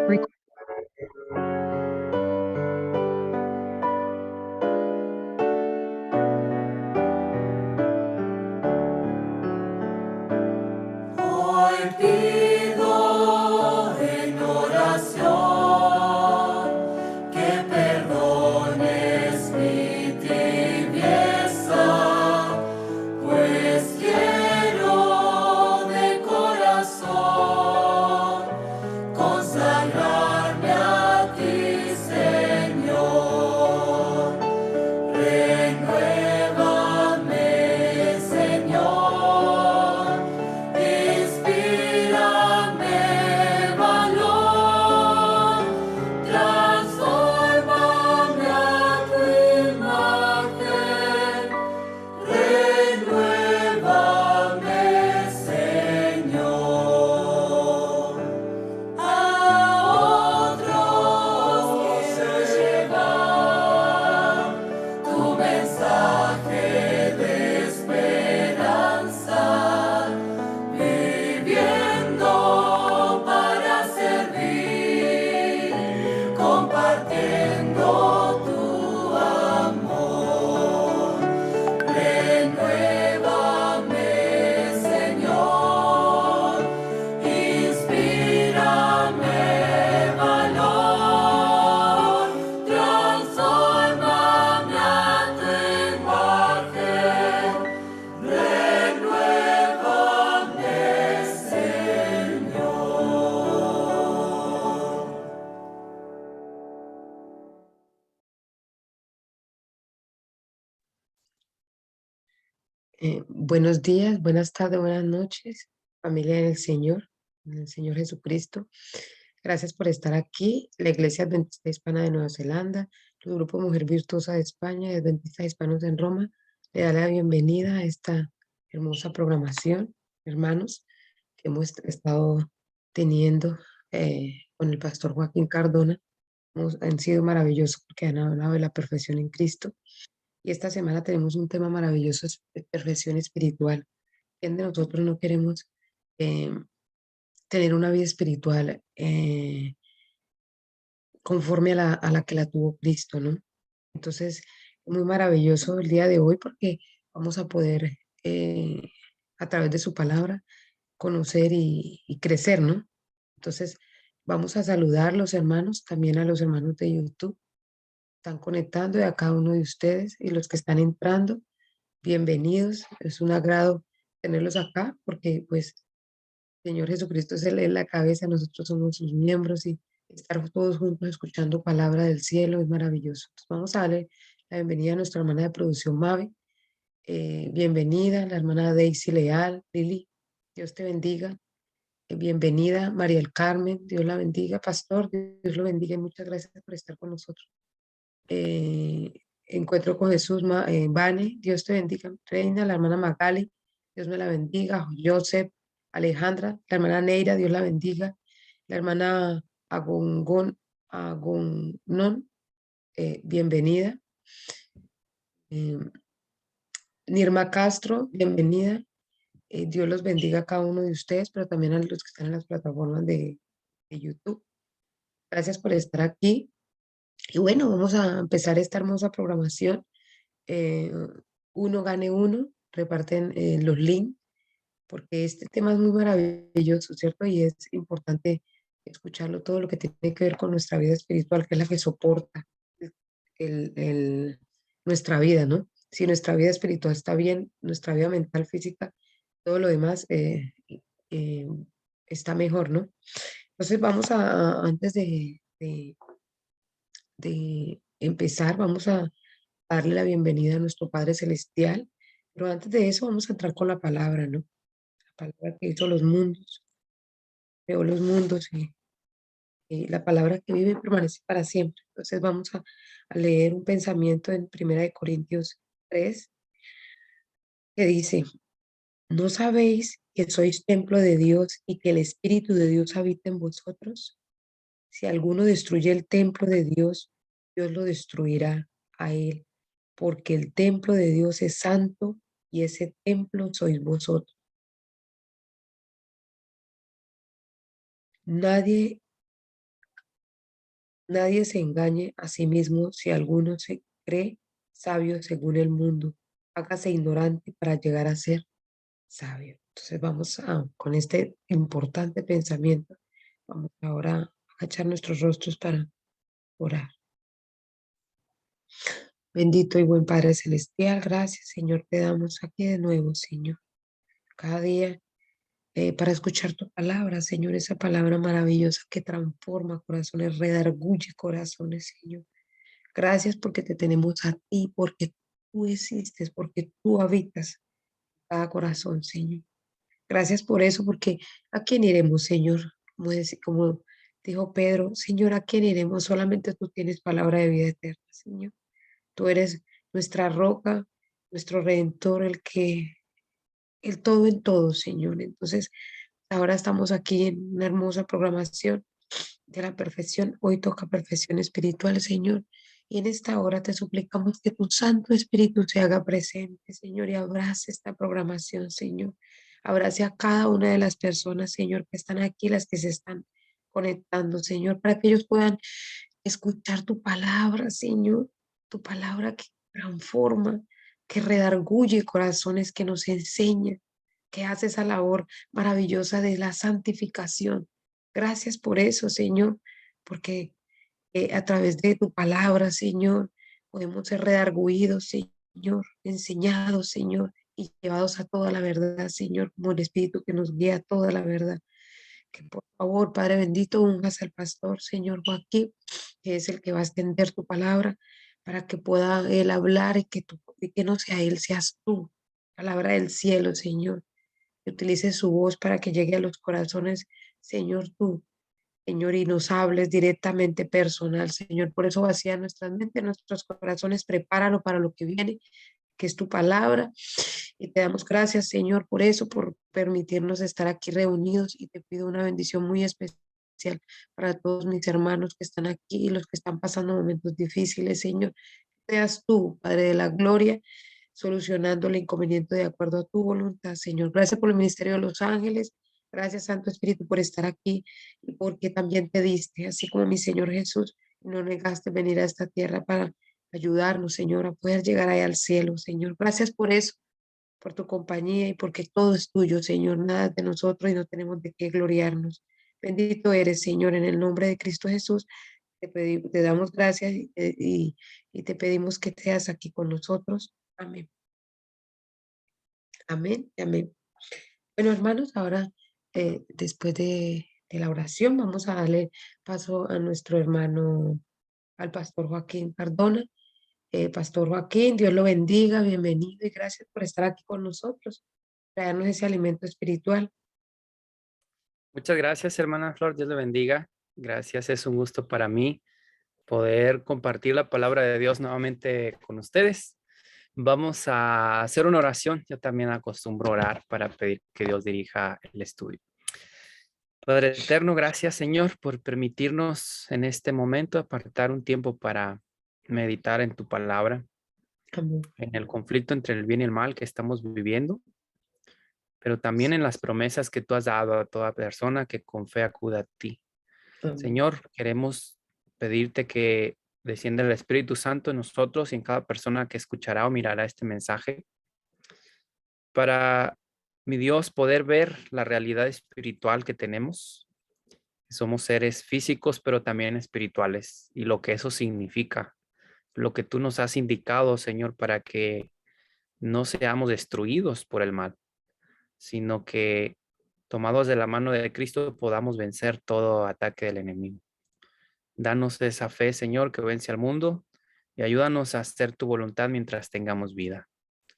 Hoy pido en oración que perdones mi tibieza, pues quiero de corazón consagrarme a ti, Señor. Renuévame, Señor. Inspírame valor, transfórmame a tu imagen, renuévame, Señor. A otros quiero llevar tu mensaje de esperanza, viviendo para servir, compartiendo tu amor. Renuévame, Señor, inspírame valor, transfórmame a tu imagen, renuévame, Señor. Buenos días, buenas tardes, buenas noches, familia del Señor, en el Señor Jesucristo. Gracias por estar aquí. La Iglesia Adventista Hispana de Nueva Zelanda, el Grupo Mujer Virtuosa de España y Adventistas Hispanos en Roma, le da la bienvenida a esta hermosa programación, hermanos, que hemos estado teniendo con el pastor Joaquín Cardona. Han sido maravillosos porque han hablado de la perfección en Cristo. Y esta semana tenemos un tema maravilloso, es perfección espiritual. ¿Quién de nosotros no queremos eh, tener una vida espiritual conforme a la que la tuvo Cristo, ¿no? Entonces, muy maravilloso el día de hoy porque vamos a poder, a través de su palabra, conocer y crecer, ¿no? Entonces, vamos a saludar a los hermanos, también a los hermanos de YouTube, están conectando y a cada uno de ustedes y los que están entrando. Bienvenidos, es un agrado tenerlos acá porque pues Señor Jesucristo es la cabeza, nosotros somos sus miembros y estar todos juntos escuchando palabra del cielo es maravilloso. Entonces, vamos a darle la bienvenida a nuestra hermana de producción Mavi, bienvenida, la hermana Daisy Leal, Lili, Dios te bendiga, bienvenida María del Carmen, Dios la bendiga, Pastor, Dios lo bendiga y muchas gracias por estar con nosotros. eh, Encuentro con Jesús, Vane, Dios te bendiga, Reina, la hermana Magali, Dios me la bendiga, Joseph, Alejandra, la hermana Neira, Dios la bendiga, la hermana Agonnon, bienvenida, eh, Nirma Castro, bienvenida, Dios los bendiga a cada uno de ustedes, pero también a los que están en las plataformas de YouTube. Gracias por estar aquí. Y bueno, vamos a empezar esta hermosa programación. eh, Uno gane uno, reparten los links, porque este tema es muy maravilloso, ¿cierto? Y es importante escucharlo, todo lo que tiene que ver con nuestra vida espiritual, que es la que soporta el, el- nuestra vida, ¿no? Si nuestra vida espiritual está bien, nuestra vida mental, física, todo lo demás eh, está mejor, ¿no? Entonces vamos antes de empezar, vamos a darle la bienvenida a nuestro Padre Celestial, pero antes de eso vamos a entrar con la palabra, ¿no? La palabra que hizo los mundos, creó los mundos y la palabra que vive y permanece para siempre. Entonces vamos a leer un pensamiento en Primera de Corintios 3 que dice, ¿no sabéis que sois templo de Dios y que el Espíritu de Dios habita en vosotros? Si alguno destruye el templo de Dios, Dios lo destruirá a él, porque el templo de Dios es santo y ese templo sois vosotros. Nadie Nadie se engañe a sí mismo. Si alguno se cree sabio según el mundo, hágase ignorante para llegar a ser sabio. Entonces con este importante pensamiento, vamos ahora a echar nuestros rostros para orar. Bendito y buen Padre Celestial, gracias Señor, te damos aquí de nuevo, Señor, cada día para escuchar tu palabra, Señor, esa palabra maravillosa que transforma corazones, redarguye corazones, Señor. Gracias porque te tenemos a ti, porque tú existes, porque tú habitas cada corazón, Señor. Gracias por eso, porque ¿a quién iremos, Señor? Como dijo Pedro, Señor, ¿a quién iremos? Solamente tú tienes palabra de vida eterna, Señor. Tú eres nuestra roca, nuestro redentor, el todo en todo, Señor. Entonces, ahora estamos aquí en una hermosa programación de la perfección. Hoy toca perfección espiritual, Señor. Y en esta hora te suplicamos que tu Santo Espíritu se haga presente, Señor, y abrace esta programación, Señor. Abrace a cada una de las personas, Señor, que están aquí, las que se están conectando, Señor, para que ellos puedan escuchar tu palabra, Señor, tu palabra que transforma, que redarguye corazones, que nos enseña, que hace esa labor maravillosa de la santificación. Gracias por eso, Señor, porque a través de tu palabra, Señor, podemos ser redarguidos, Señor, enseñados, Señor, y llevados a toda la verdad, Señor, como el Espíritu que nos guía a toda la verdad. Que por favor, Padre bendito, unjas al pastor, Señor Joaquín, que es el que va a extender tu palabra, para que pueda él hablar y que no sea él, seas tú, palabra del cielo, Señor. Que utilice su voz para que llegue a los corazones, Señor, tú, Señor, y nos hables directamente personal, Señor. Por eso vacía nuestras mentes, nuestros corazones, prepáralo para lo que viene, que es tu palabra. Y te damos gracias, Señor, por eso, por permitirnos estar aquí reunidos. Y te pido una bendición muy especial para todos mis hermanos que están aquí y los que están pasando momentos difíciles, Señor. Seas tú, Padre de la Gloria, solucionando el inconveniente de acuerdo a tu voluntad, Señor. Gracias por el ministerio de los ángeles. Gracias, Santo Espíritu, por estar aquí y porque también te diste, así como mi Señor Jesús, y no negaste venir a esta tierra para ayudarnos, Señor, a poder llegar allá al cielo, Señor. Gracias por eso, por tu compañía y porque todo es tuyo, Señor, nada es de nosotros y no tenemos de qué gloriarnos. Bendito eres, Señor, en el nombre de Cristo Jesús. Te damos gracias y te pedimos que seas aquí con nosotros. Amén. Amén y amén. Bueno, hermanos, ahora después de la oración vamos a darle paso a nuestro hermano, al pastor Joaquín Cardona. Pastor Joaquín, Dios lo bendiga, bienvenido y gracias por estar aquí con nosotros, traernos ese alimento espiritual. Muchas gracias, hermana Flor. Dios le bendiga. Gracias, es un gusto para mí poder compartir la palabra de Dios nuevamente con ustedes. Vamos a hacer una oración. Yo también acostumbro orar para pedir que Dios dirija el estudio. Padre eterno, gracias, Señor, por permitirnos en este momento apartar un tiempo para meditar en tu palabra, Amén. en el conflicto entre el bien y el mal que estamos viviendo, pero también en las promesas que tú has dado a toda persona que con fe acuda a ti. Amén. Señor, queremos pedirte que descienda el Espíritu Santo en nosotros y en cada persona que escuchará o mirará este mensaje para, mi Dios, poder ver la realidad espiritual que tenemos. Somos seres físicos, pero también espirituales y lo que eso significa, lo que tú nos has indicado, Señor, para que no seamos destruidos por el mal, sino que tomados de la mano de Cristo podamos vencer todo ataque del enemigo. Danos esa fe, Señor, que vence al mundo y ayúdanos a hacer tu voluntad mientras tengamos vida.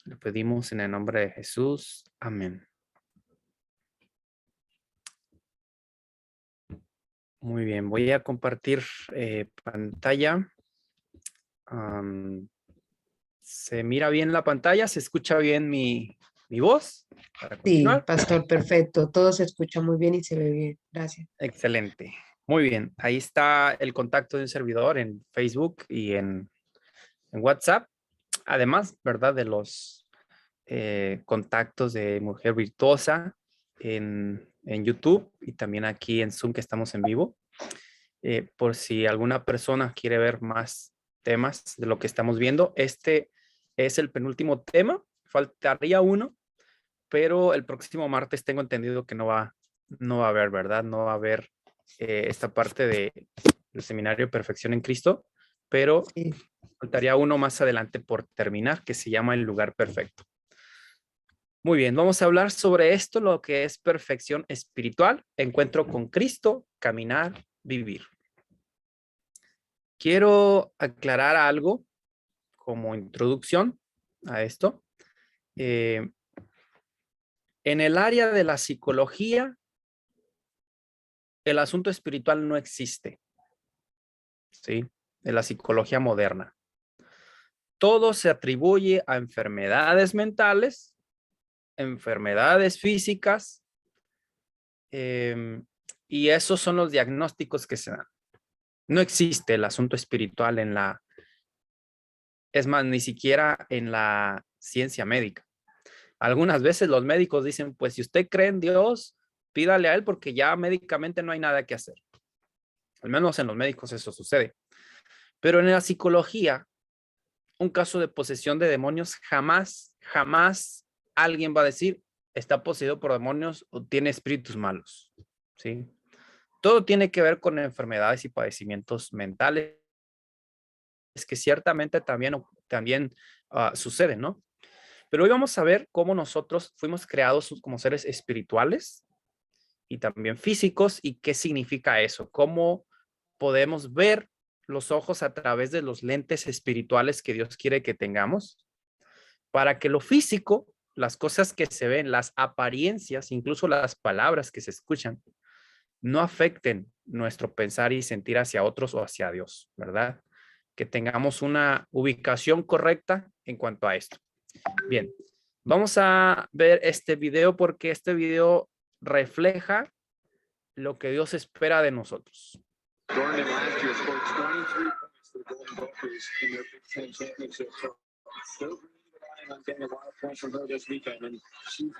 Lo pedimos en el nombre de Jesús. Amén. Muy bien, voy a compartir pantalla. ¿Se mira bien la pantalla? ¿Se escucha bien mi voz? Para Sí, continuar. pastor, perfecto. Todo se escucha muy bien y se ve bien. Gracias. Excelente. Muy bien. Ahí está el contacto de un servidor en Facebook y en WhatsApp. Además, ¿verdad? De los contactos de Mujer Virtuosa en YouTube y también aquí en Zoom que estamos en vivo. Por si alguna persona quiere ver más temas de lo que estamos viendo, este es el penúltimo tema. Faltaría uno, pero el próximo martes tengo entendido que no va a haber, ¿verdad? No va a haber esta parte del seminario Perfección en Cristo, pero Sí, faltaría uno más adelante por terminar, que se llama El lugar perfecto. Muy bien, vamos a hablar sobre esto, lo que es perfección espiritual, encuentro con Cristo, caminar, vivir. Quiero aclarar algo como introducción a esto. En el área de la psicología, el asunto espiritual no existe, ¿sí? En la psicología moderna. Todo se atribuye a enfermedades mentales, enfermedades físicas, y esos son los diagnósticos que se dan. No existe el asunto espiritual es más, ni siquiera en la ciencia médica. Algunas veces los médicos dicen, pues si usted cree en Dios, pídale a él porque ya médicamente no hay nada que hacer. Al menos en los médicos eso sucede. Pero en la psicología, un caso de posesión de demonios, jamás alguien va a decir, está poseído por demonios o tiene espíritus malos. ¿Sí? Todo tiene que ver con enfermedades y padecimientos mentales, que ciertamente también suceden, ¿no? Pero hoy vamos a ver cómo nosotros fuimos creados como seres espirituales y también físicos y qué significa eso, cómo podemos ver los ojos a través de los lentes espirituales que Dios quiere que tengamos, para que lo físico, las cosas que se ven, las apariencias, incluso las palabras que se escuchan, no afecten nuestro pensar y sentir hacia otros o hacia Dios, ¿verdad? Que tengamos una ubicación correcta en cuanto a esto. Bien, vamos a ver este video porque este video refleja lo que Dios espera de nosotros. Dorman last year scored 23 points for the Golden Gophers in their Big Ten championship. So they're really relying on getting a lot of points from her this weekend. And she's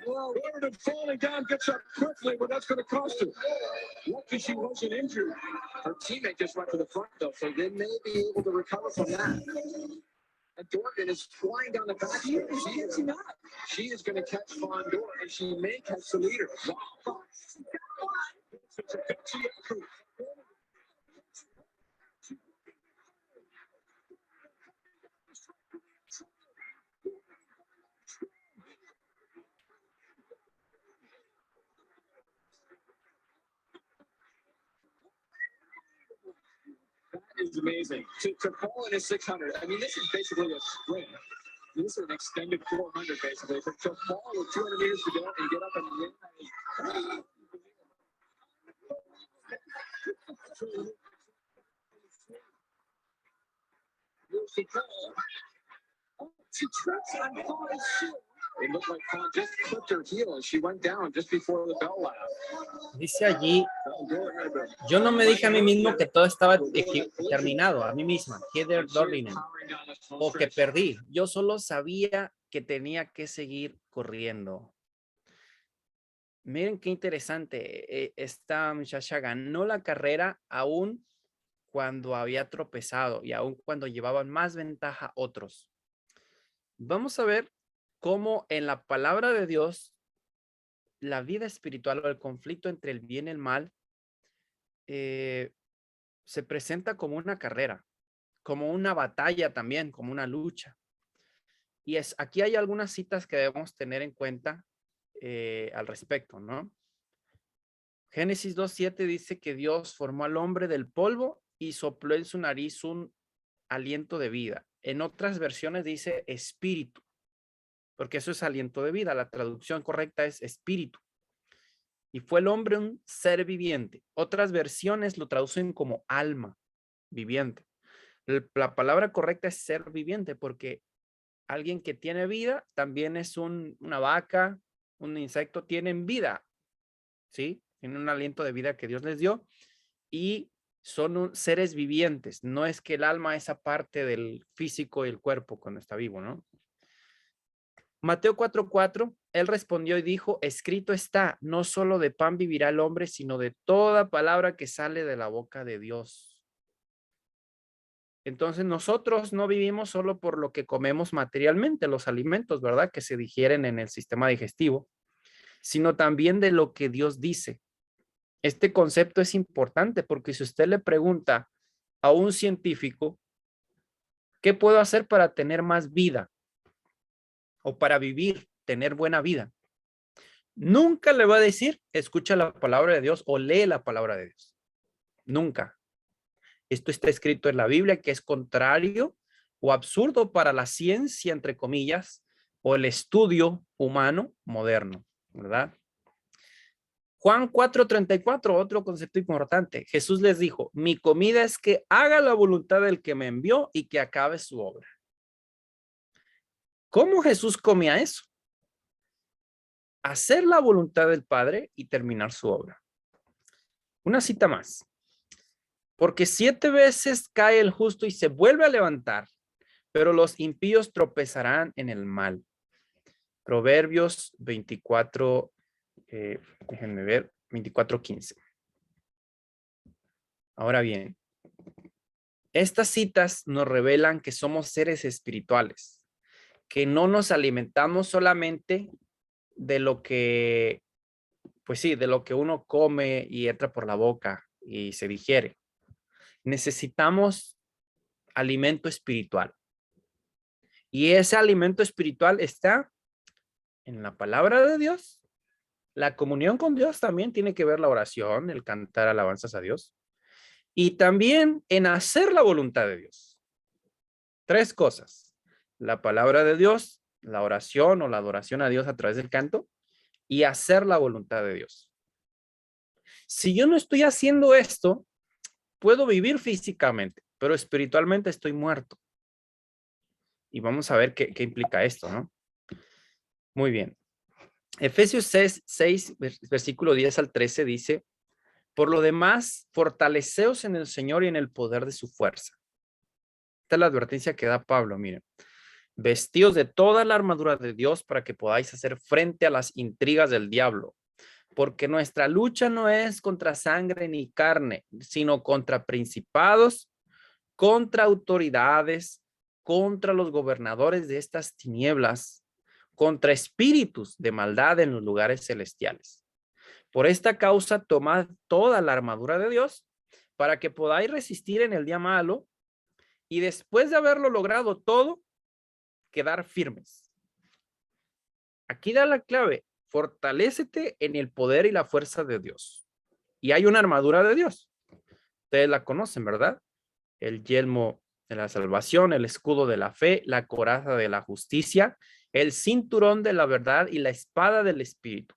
Gordon falling down, gets up quickly, but that's going to cost her. Lucky she wasn't injured. Her teammate just went to the front, though, so they may be able to recover from that. And Dorgan is flying down the back. She is going to catch Fondor, and she may catch the leader. Wow. That is amazing. To fall in a 600, I mean, this is basically a sprint. This is an extended 400, basically. But to fall with 200 meters to go and get up and win, she trips on Fawn's shoe. It looked like Fawn just clipped her heel and she went down just before the bell lap. Dice allí, yo no me dije a mí mismo que todo estaba terminado, a mí misma, Heather Dorlinen, o que perdí. Yo solo sabía que tenía que seguir corriendo. Miren qué interesante, esta muchacha ganó la carrera aún cuando había tropezado y aún cuando llevaban más ventaja otros. Vamos a ver cómo en la palabra de Dios, la vida espiritual o el conflicto entre el bien y el mal se presenta como una carrera, como una batalla también, como una lucha. Y aquí hay algunas citas que debemos tener en cuenta al respecto, ¿no? Génesis 2:7 dice que Dios formó al hombre del polvo y sopló en su nariz un aliento de vida. En otras versiones dice espíritu, porque eso es aliento de vida. La traducción correcta es espíritu. Y fue el hombre un ser viviente. Otras versiones lo traducen como alma viviente. La palabra correcta es ser viviente, porque alguien que tiene vida también es una vaca, un insecto, tienen vida, ¿sí? Tienen un aliento de vida que Dios les dio y son seres vivientes. No es que el alma es aparte del físico y el cuerpo cuando está vivo, ¿no? Mateo 4:4, él respondió y dijo, escrito está, no solo de pan vivirá el hombre, sino de toda palabra que sale de la boca de Dios. Entonces nosotros no vivimos solo por lo que comemos materialmente, los alimentos, ¿verdad? Que se digieren en el sistema digestivo, sino también de lo que Dios dice. Este concepto es importante porque si usted le pregunta a un científico, ¿qué puedo hacer para tener más vida? O para vivir, tener buena vida. Nunca le va a decir, escucha la palabra de Dios o lee la palabra de Dios. Nunca. Esto está escrito en la Biblia que es contrario o absurdo para la ciencia, entre comillas, o el estudio humano moderno, ¿verdad? Juan 4:34, otro concepto importante. Jesús les dijo, mi comida es que haga la voluntad del que me envió y que acabe su obra. ¿Cómo Jesús comía eso? Hacer la voluntad del Padre y terminar su obra. Una cita más. Porque 7 veces cae el justo y se vuelve a levantar, pero los impíos tropezarán en el mal. Proverbios 24, déjenme ver, 24:15. Ahora bien, estas citas nos revelan que somos seres espirituales, que no nos alimentamos solamente de lo que, pues sí, de lo que uno come y entra por la boca y se digiere. Necesitamos alimento espiritual. Y ese alimento espiritual está en la palabra de Dios. La comunión con Dios también tiene que ver la oración, el cantar alabanzas a Dios. Y también en hacer la voluntad de Dios. 3 cosas. La palabra de Dios, la oración o la adoración a Dios a través del canto y hacer la voluntad de Dios. Si yo no estoy haciendo esto, puedo vivir físicamente, pero espiritualmente estoy muerto. Y vamos a ver qué implica esto, ¿no? Muy bien. Efesios 6, versículo 10 al 13 dice, por lo demás, fortaleceos en el Señor y en el poder de su fuerza. Esta es la advertencia que da Pablo, miren. Vestíos de toda la armadura de Dios para que podáis hacer frente a las intrigas del diablo. Porque nuestra lucha no es contra sangre ni carne, sino contra principados, contra autoridades, contra los gobernadores de estas tinieblas, contra espíritus de maldad en los lugares celestiales. Por esta causa, tomad toda la armadura de Dios para que podáis resistir en el día malo y después de haberlo logrado todo, quedar firmes. Aquí da la clave, fortalécete en el poder y la fuerza de Dios. Y hay una armadura de Dios. Ustedes la conocen, ¿verdad? El yelmo de la salvación, el escudo de la fe, la coraza de la justicia, el cinturón de la verdad y la espada del Espíritu.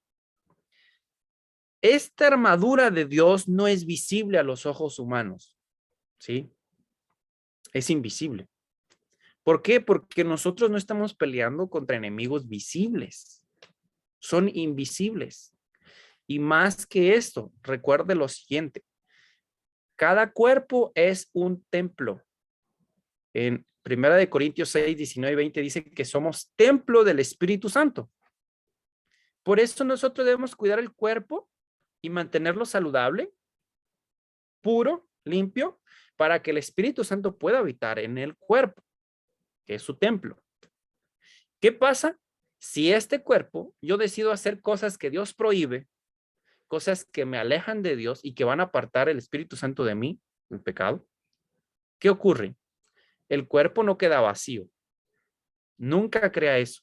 Esta armadura de Dios no es visible a los ojos humanos, ¿sí? Es invisible. ¿Por qué? Porque nosotros no estamos peleando contra enemigos visibles. Son invisibles. Y más que esto, recuerde lo siguiente. Cada cuerpo es un templo. En 1 Corintios 6, 19 y 20 dice que somos templo del Espíritu Santo. Por eso nosotros debemos cuidar el cuerpo y mantenerlo saludable, puro, limpio, para que el Espíritu Santo pueda habitar en el cuerpo, que es su templo. ¿Qué pasa si este cuerpo yo decido hacer cosas que Dios prohíbe, cosas que me alejan de Dios y que van a apartar el Espíritu Santo de mí, el pecado? ¿Qué ocurre? El cuerpo no queda vacío. Nunca crea eso.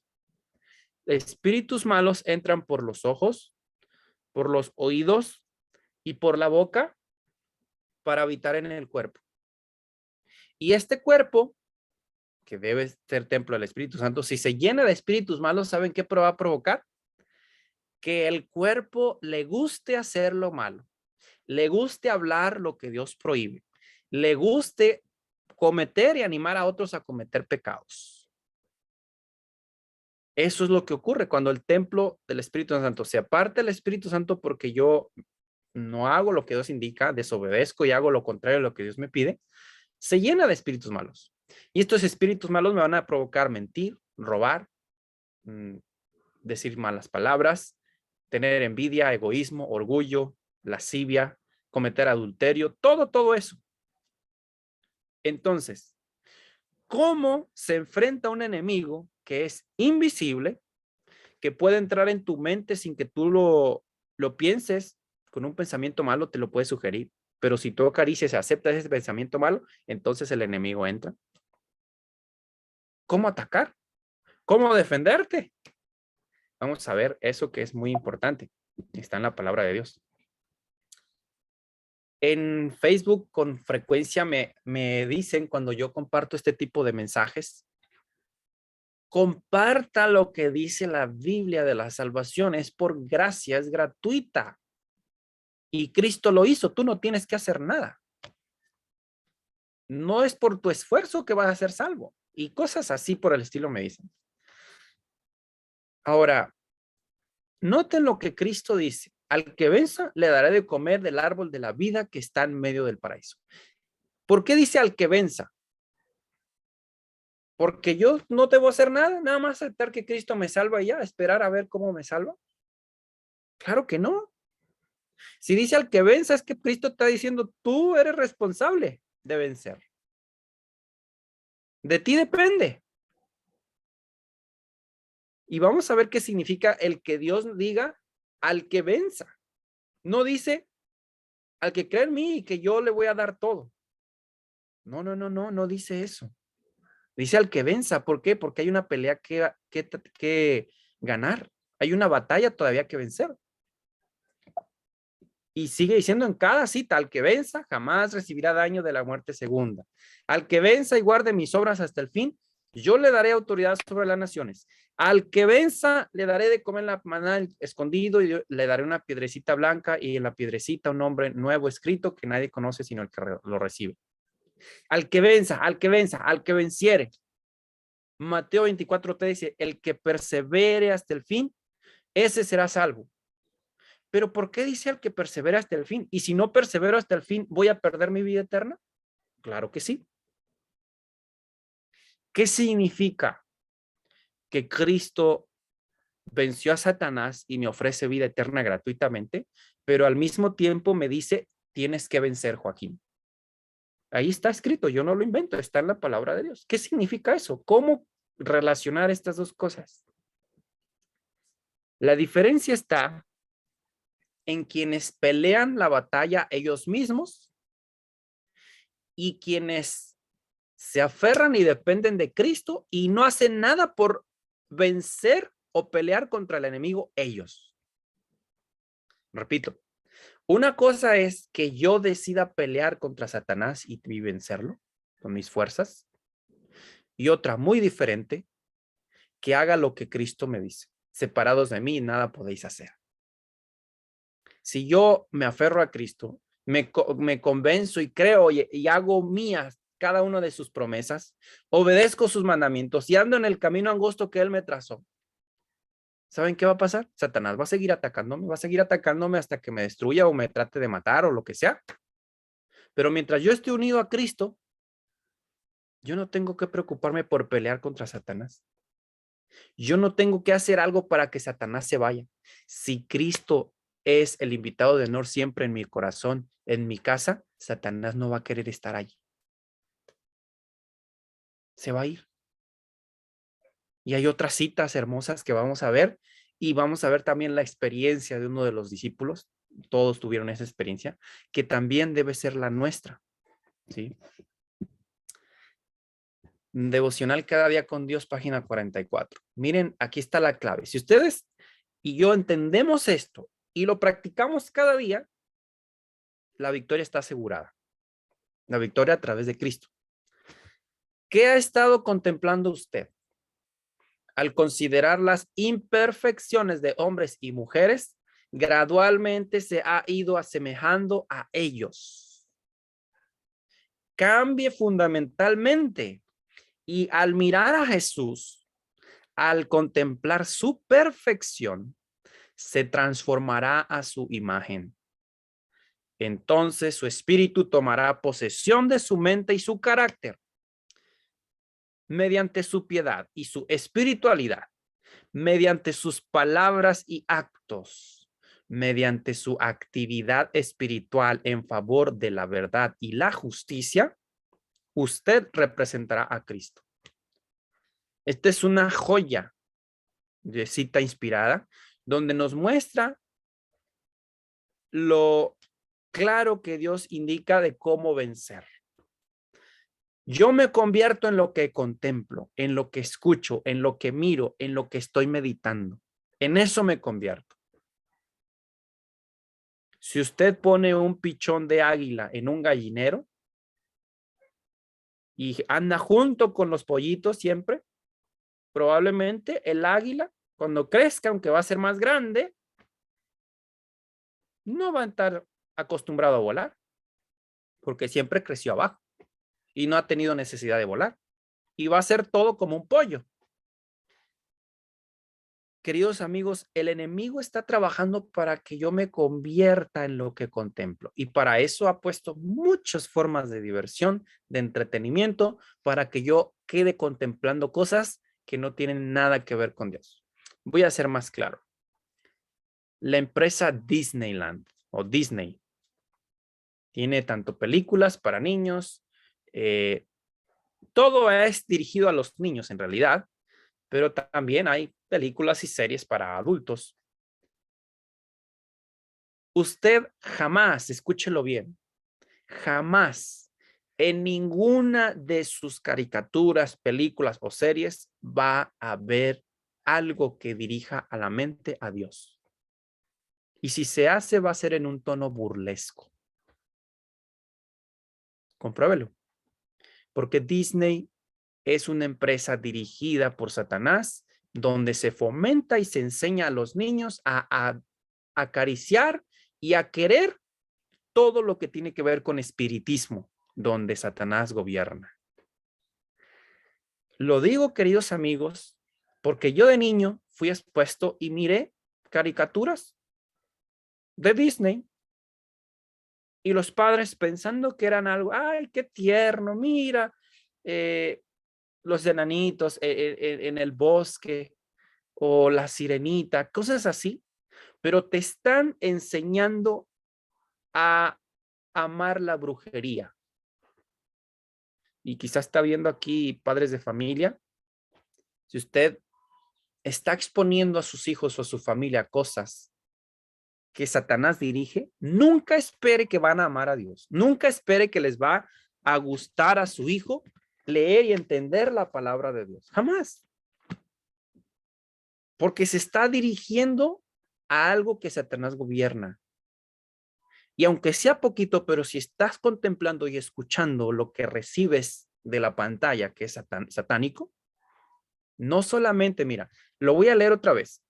Espíritus malos entran por los ojos, por los oídos y por la boca para habitar en el cuerpo. Y este cuerpo, que debe ser templo del Espíritu Santo, si se llena de espíritus malos, ¿saben qué va a provocar? Que el cuerpo le guste hacer lo malo, le guste hablar lo que Dios prohíbe, le guste cometer y animar a otros a cometer pecados. Eso es lo que ocurre cuando el templo del Espíritu Santo se aparta del Espíritu Santo porque yo no hago lo que Dios indica, desobedezco y hago lo contrario de lo que Dios me pide, se llena de espíritus malos. Y estos espíritus malos me van a provocar mentir, robar, decir malas palabras, tener envidia, egoísmo, orgullo, lascivia, cometer adulterio, todo eso. Entonces, ¿cómo se enfrenta a un enemigo que es invisible, que puede entrar en tu mente sin que tú lo pienses? Con un pensamiento malo te lo puede sugerir, pero si tú acaricias y aceptas ese pensamiento malo, entonces el enemigo entra. ¿Cómo atacar? ¿Cómo defenderte? Vamos a ver eso que es muy importante. Está en la palabra de Dios. En Facebook con frecuencia me dicen cuando yo comparto este tipo de mensajes, comparta lo que dice la Biblia de la salvación. Es por gracia, es gratuita. Y Cristo lo hizo. Tú no tienes que hacer nada. No es por tu esfuerzo que vas a ser salvo. Y cosas así por el estilo me dicen. Ahora, noten lo que Cristo dice. Al que venza, le daré de comer del árbol de la vida que está en medio del paraíso. ¿Por qué dice al que venza? Porque yo no debo hacer nada más aceptar que Cristo me salva y ya, esperar a ver cómo me salva. Claro que no. Si dice al que venza, es que Cristo está diciendo, tú eres responsable de vencer. De ti depende. Y vamos a ver qué significa el que Dios diga al que venza. No dice al que cree en mí y que yo le voy a dar todo. No dice eso. Dice al que venza. ¿Por qué? Porque hay una pelea que ganar. Hay una batalla todavía que vencer. Y sigue diciendo en cada cita, al que venza jamás recibirá daño de la muerte segunda. Al que venza y guarde mis obras hasta el fin, yo le daré autoridad sobre las naciones. Al que venza le daré de comer la maná escondido y le daré una piedrecita blanca y en la piedrecita un nombre nuevo escrito que nadie conoce sino el que lo recibe. Al que venza, al que venciere. Mateo 24:3 dice, el que persevere hasta el fin, ese será salvo. Pero ¿por qué dice al que persevera hasta el fin? Y si no persevero hasta el fin, ¿voy a perder mi vida eterna? Claro que sí. ¿Qué significa que Cristo venció a Satanás y me ofrece vida eterna gratuitamente, pero al mismo tiempo me dice, tienes que vencer, Joaquín? Ahí está escrito, yo no lo invento, está en la palabra de Dios. ¿Qué significa eso? ¿Cómo relacionar estas dos cosas? La diferencia está en quienes pelean la batalla ellos mismos y quienes se aferran y dependen de Cristo y no hacen nada por vencer o pelear contra el enemigo ellos. Repito, una cosa es que yo decida pelear contra Satanás y vencerlo con mis fuerzas, y otra muy diferente, que haga lo que Cristo me dice. Separados de mí, nada podéis hacer. Si yo me aferro a Cristo, me convenzo y creo y hago mías cada una de sus promesas, obedezco sus mandamientos y ando en el camino angosto que Él me trazó, ¿saben qué va a pasar? Satanás va a seguir atacándome hasta que me destruya o me trate de matar o lo que sea. Pero mientras yo esté unido a Cristo, yo no tengo que preocuparme por pelear contra Satanás. Yo no tengo que hacer algo para que Satanás se vaya. Si Cristo es el invitado de honor siempre en mi corazón, en mi casa, Satanás no va a querer estar allí. Se va a ir. Y hay otras citas hermosas que vamos a ver y vamos a ver también la experiencia de uno de los discípulos. Todos tuvieron esa experiencia que también debe ser la nuestra. ¿Sí? Devocional cada día con Dios, página 44. Miren, aquí está la clave. Si ustedes y yo entendemos esto y lo practicamos cada día, la victoria está asegurada. La victoria a través de Cristo. ¿Qué ha estado contemplando usted al considerar las imperfecciones de hombres y mujeres? Gradualmente se ha ido asemejando a ellos. Cambie fundamentalmente y al mirar a Jesús, al contemplar su perfección, se transformará a su imagen. Entonces su espíritu tomará posesión de su mente y su carácter. Mediante su piedad y su espiritualidad, mediante sus palabras y actos, mediante su actividad espiritual en favor de la verdad y la justicia, usted representará a Cristo. Esta es una joya de cita inspirada, donde nos muestra lo claro que Dios indica de cómo vencer. Yo me convierto en lo que contemplo, en lo que escucho, en lo que miro, en lo que estoy meditando. En eso me convierto. Si usted pone un pichón de águila en un gallinero y anda junto con los pollitos siempre, probablemente el águila, cuando crezca, aunque va a ser más grande, no va a estar acostumbrado a volar, porque siempre creció abajo y no ha tenido necesidad de volar. Y va a ser todo como un pollo. Queridos amigos, el enemigo está trabajando para que yo me convierta en lo que contemplo. Y para eso ha puesto muchas formas de diversión, de entretenimiento, para que yo quede contemplando cosas que no tienen nada que ver con Dios. Voy a ser más claro. La empresa Disneyland o Disney tiene tanto películas para niños, todo es dirigido a los niños en realidad, pero también hay películas y series para adultos. Usted jamás, escúchelo bien, jamás en ninguna de sus caricaturas, películas o series va a ver algo que dirija a la mente a Dios. Y si se hace, va a ser en un tono burlesco. Compruébelo. Porque Disney es una empresa dirigida por Satanás, donde se fomenta y se enseña a los niños a acariciar y a querer todo lo que tiene que ver con espiritismo, donde Satanás gobierna. Lo digo, queridos amigos, porque yo de niño fui expuesto y miré caricaturas de Disney y los padres pensando que eran algo, ay, qué tierno, mira, los enanitos en el bosque o la sirenita, cosas así, pero te están enseñando a amar la brujería. Y quizás está viendo aquí padres de familia. Si usted está exponiendo a sus hijos o a su familia cosas que Satanás dirige, nunca espere que van a amar a Dios. Nunca espere que les va a gustar a su hijo leer y entender la palabra de Dios. Jamás. Porque se está dirigiendo a algo que Satanás gobierna. Y aunque sea poquito, pero si estás contemplando y escuchando lo que recibes de la pantalla, que es satánico, no solamente, mira, lo voy a leer otra vez.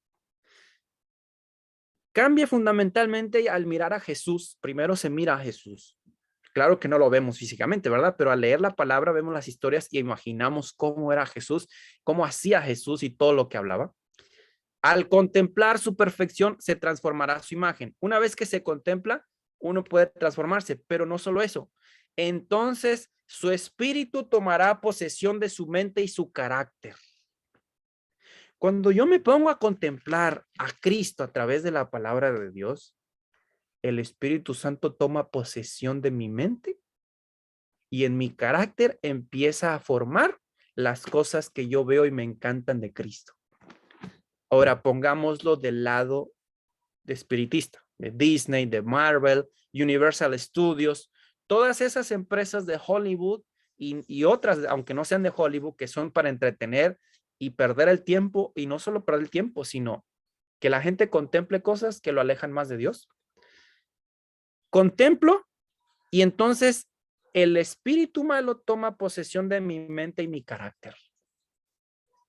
Cambia fundamentalmente al mirar a Jesús. Primero se mira a Jesús. Claro que no lo vemos físicamente, ¿verdad? Pero al leer la palabra vemos las historias y imaginamos cómo era Jesús, cómo hacía Jesús y todo lo que hablaba. Al contemplar su perfección, se transformará su imagen. Una vez que se contempla, uno puede transformarse, pero no solo eso. Entonces, su espíritu tomará posesión de su mente y su carácter. Cuando yo me pongo a contemplar a Cristo a través de la palabra de Dios, el Espíritu Santo toma posesión de mi mente y en mi carácter empieza a formar las cosas que yo veo y me encantan de Cristo. Ahora pongámoslo del lado de espiritista, de Disney, de Marvel, Universal Studios, todas esas empresas de Hollywood y otras, aunque no sean de Hollywood, que son para entretener y perder el tiempo, y no solo perder el tiempo, sino que la gente contemple cosas que lo alejan más de Dios. Contemplo y entonces el espíritu malo toma posesión de mi mente y mi carácter.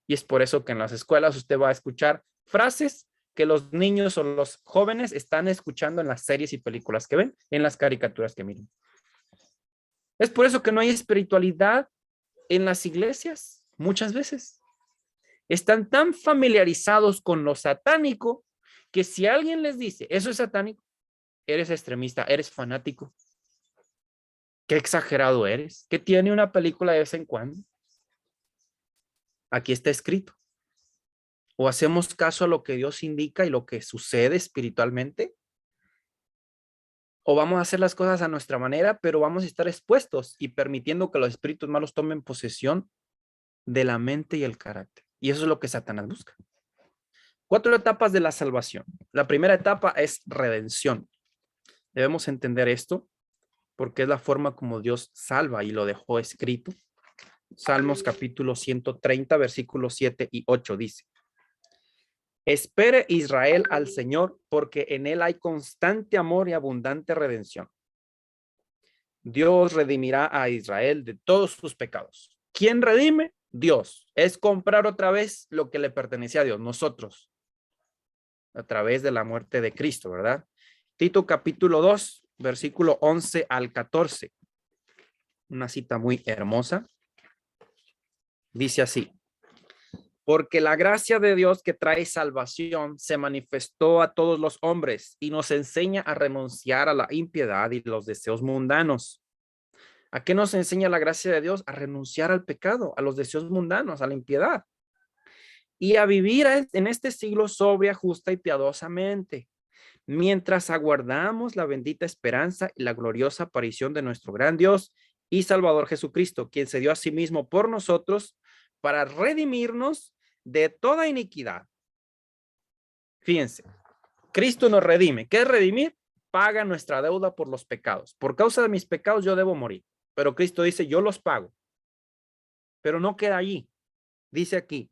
Y es por eso que en las escuelas usted va a escuchar frases que los niños o los jóvenes están escuchando en las series y películas que ven, en las caricaturas que miren. Es por eso que no hay espiritualidad en las iglesias muchas veces. Están tan familiarizados con lo satánico que si alguien les dice, eso es satánico, eres extremista, eres fanático. Qué exagerado eres, que tiene una película de vez en cuando. Aquí está escrito. ¿O hacemos caso a lo que Dios indica y lo que sucede espiritualmente? ¿O vamos a hacer las cosas a nuestra manera, pero vamos a estar expuestos y permitiendo que los espíritus malos tomen posesión de la mente y el carácter? Y eso es lo que Satanás busca. 4 etapas de la salvación. La primera etapa es redención. Debemos entender esto porque es la forma como Dios salva y lo dejó escrito. Salmos capítulo 130, versículos 7 y 8 dice: Espere Israel al Señor, porque en él hay constante amor y abundante redención. Dios redimirá a Israel de todos sus pecados. ¿Quién redime? Dios. Es comprar otra vez lo que le pertenecía a Dios, nosotros, a través de la muerte de Cristo, ¿verdad? Tito capítulo 2, versículo 11 al 14. Una cita muy hermosa. Dice así: Porque la gracia de Dios que trae salvación se manifestó a todos los hombres y nos enseña a renunciar a la impiedad y los deseos mundanos. ¿A qué nos enseña la gracia de Dios? A renunciar al pecado, a los deseos mundanos, a la impiedad. Y a vivir en este siglo sobria, justa y piadosamente, mientras aguardamos la bendita esperanza y la gloriosa aparición de nuestro gran Dios y Salvador Jesucristo, quien se dio a sí mismo por nosotros para redimirnos de toda iniquidad. Fíjense, Cristo nos redime. ¿Qué es redimir? Paga nuestra deuda por los pecados. Por causa de mis pecados yo debo morir. Pero Cristo dice, yo los pago. Pero no queda allí. Dice aquí,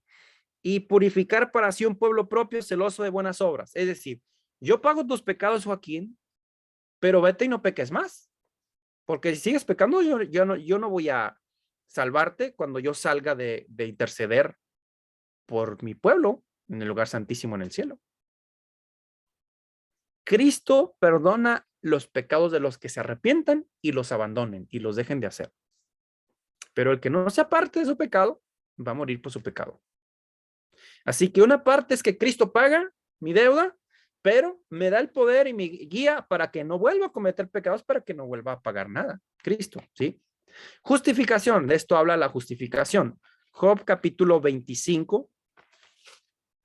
y purificar para sí un pueblo propio celoso de buenas obras. Es decir, yo pago tus pecados, Joaquín, pero vete y no peques más. Porque si sigues pecando, yo no voy a salvarte cuando yo salga de interceder por mi pueblo en el lugar santísimo en el cielo. Cristo perdona los pecados de los que se arrepientan y los abandonen y los dejen de hacer. Pero el que no se aparte de su pecado va a morir por su pecado. Así que una parte es que Cristo paga mi deuda, pero me da el poder y mi guía para que no vuelva a cometer pecados, para que no vuelva a pagar nada. Cristo, ¿sí? Justificación, de esto habla la justificación. Job capítulo 25,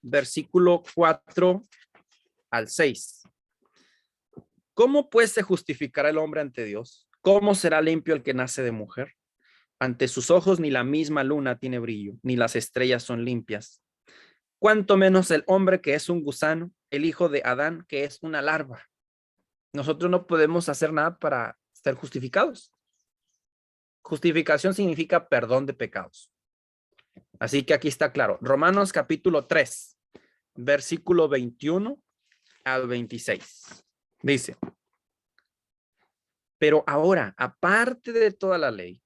versículo 4 al 6. ¿Cómo pues se justificará el hombre ante Dios? ¿Cómo será limpio el que nace de mujer? Ante sus ojos ni la misma luna tiene brillo, ni las estrellas son limpias. Cuanto menos el hombre que es un gusano, el hijo de Adán que es una larva. Nosotros no podemos hacer nada para ser justificados. Justificación significa perdón de pecados. Así que aquí está claro. Romanos capítulo 3, versículo 21 al 26. Dice: Pero ahora, aparte de toda la ley,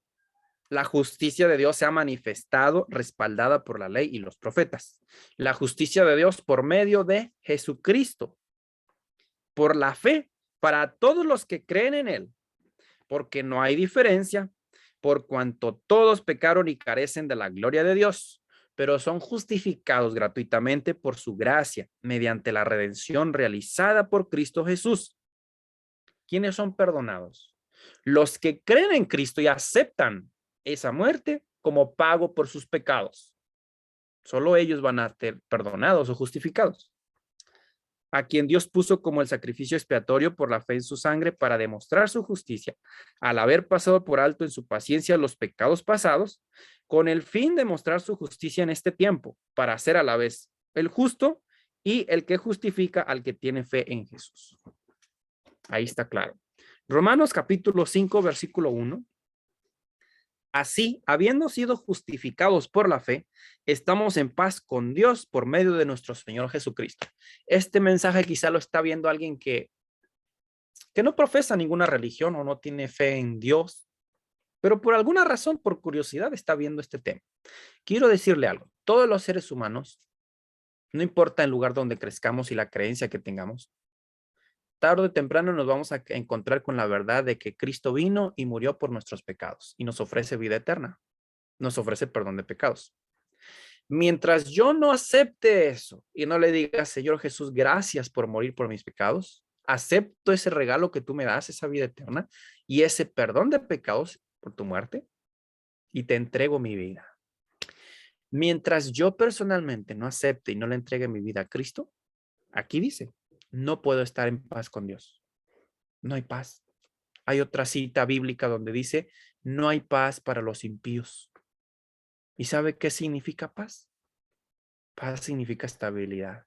la justicia de Dios se ha manifestado, respaldada por la ley y los profetas. La justicia de Dios por medio de Jesucristo, por la fe, para todos los que creen en él, porque no hay diferencia, por cuanto todos pecaron y carecen de la gloria de Dios, pero son justificados gratuitamente por su gracia, mediante la redención realizada por Cristo Jesús. ¿Quiénes son perdonados? Los que creen en Cristo y aceptan esa muerte como pago por sus pecados. Solo ellos van a ser perdonados o justificados. A quien Dios puso como el sacrificio expiatorio por la fe en su sangre para demostrar su justicia, al haber pasado por alto en su paciencia los pecados pasados, con el fin de mostrar su justicia en este tiempo, para ser a la vez el justo y el que justifica al que tiene fe en Jesús. Ahí está claro. Romanos capítulo 5, versículo 1. Así, habiendo sido justificados por la fe, estamos en paz con Dios por medio de nuestro Señor Jesucristo. Este mensaje quizá lo está viendo alguien que no profesa ninguna religión o no tiene fe en Dios, pero por alguna razón, por curiosidad, está viendo este tema. Quiero decirle algo. Todos los seres humanos, no importa el lugar donde crezcamos y la creencia que tengamos, tarde o temprano nos vamos a encontrar con la verdad de que Cristo vino y murió por nuestros pecados y nos ofrece vida eterna, nos ofrece perdón de pecados. Mientras yo no acepte eso y no le diga, Señor Jesús, gracias por morir por mis pecados, acepto ese regalo que tú me das, esa vida eterna y ese perdón de pecados por tu muerte y te entrego mi vida. Mientras yo personalmente no acepte y no le entregue mi vida a Cristo, aquí dice, no puedo estar en paz con Dios. No hay paz. Hay otra cita bíblica donde dice, no hay paz para los impíos. ¿Y sabe qué significa paz? Paz significa estabilidad.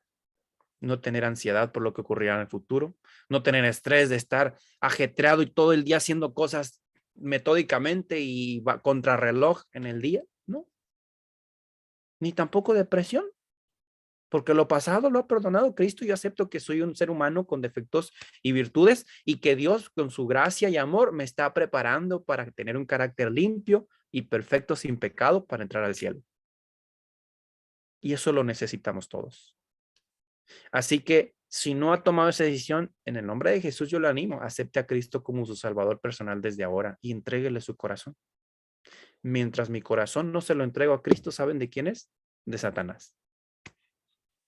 No tener ansiedad por lo que ocurrirá en el futuro. No tener estrés de estar ajetreado y todo el día haciendo cosas metódicamente y contrarreloj en el día. No. Ni tampoco depresión. Porque lo pasado lo ha perdonado Cristo. Yo acepto que soy un ser humano con defectos y virtudes y que Dios con su gracia y amor me está preparando para tener un carácter limpio y perfecto sin pecado para entrar al cielo. Y eso lo necesitamos todos. Así que si no ha tomado esa decisión, en el nombre de Jesús yo le animo, acepte a Cristo como su Salvador personal desde ahora y entréguele su corazón. Mientras mi corazón no se lo entrego a Cristo, ¿saben de quién es? De Satanás.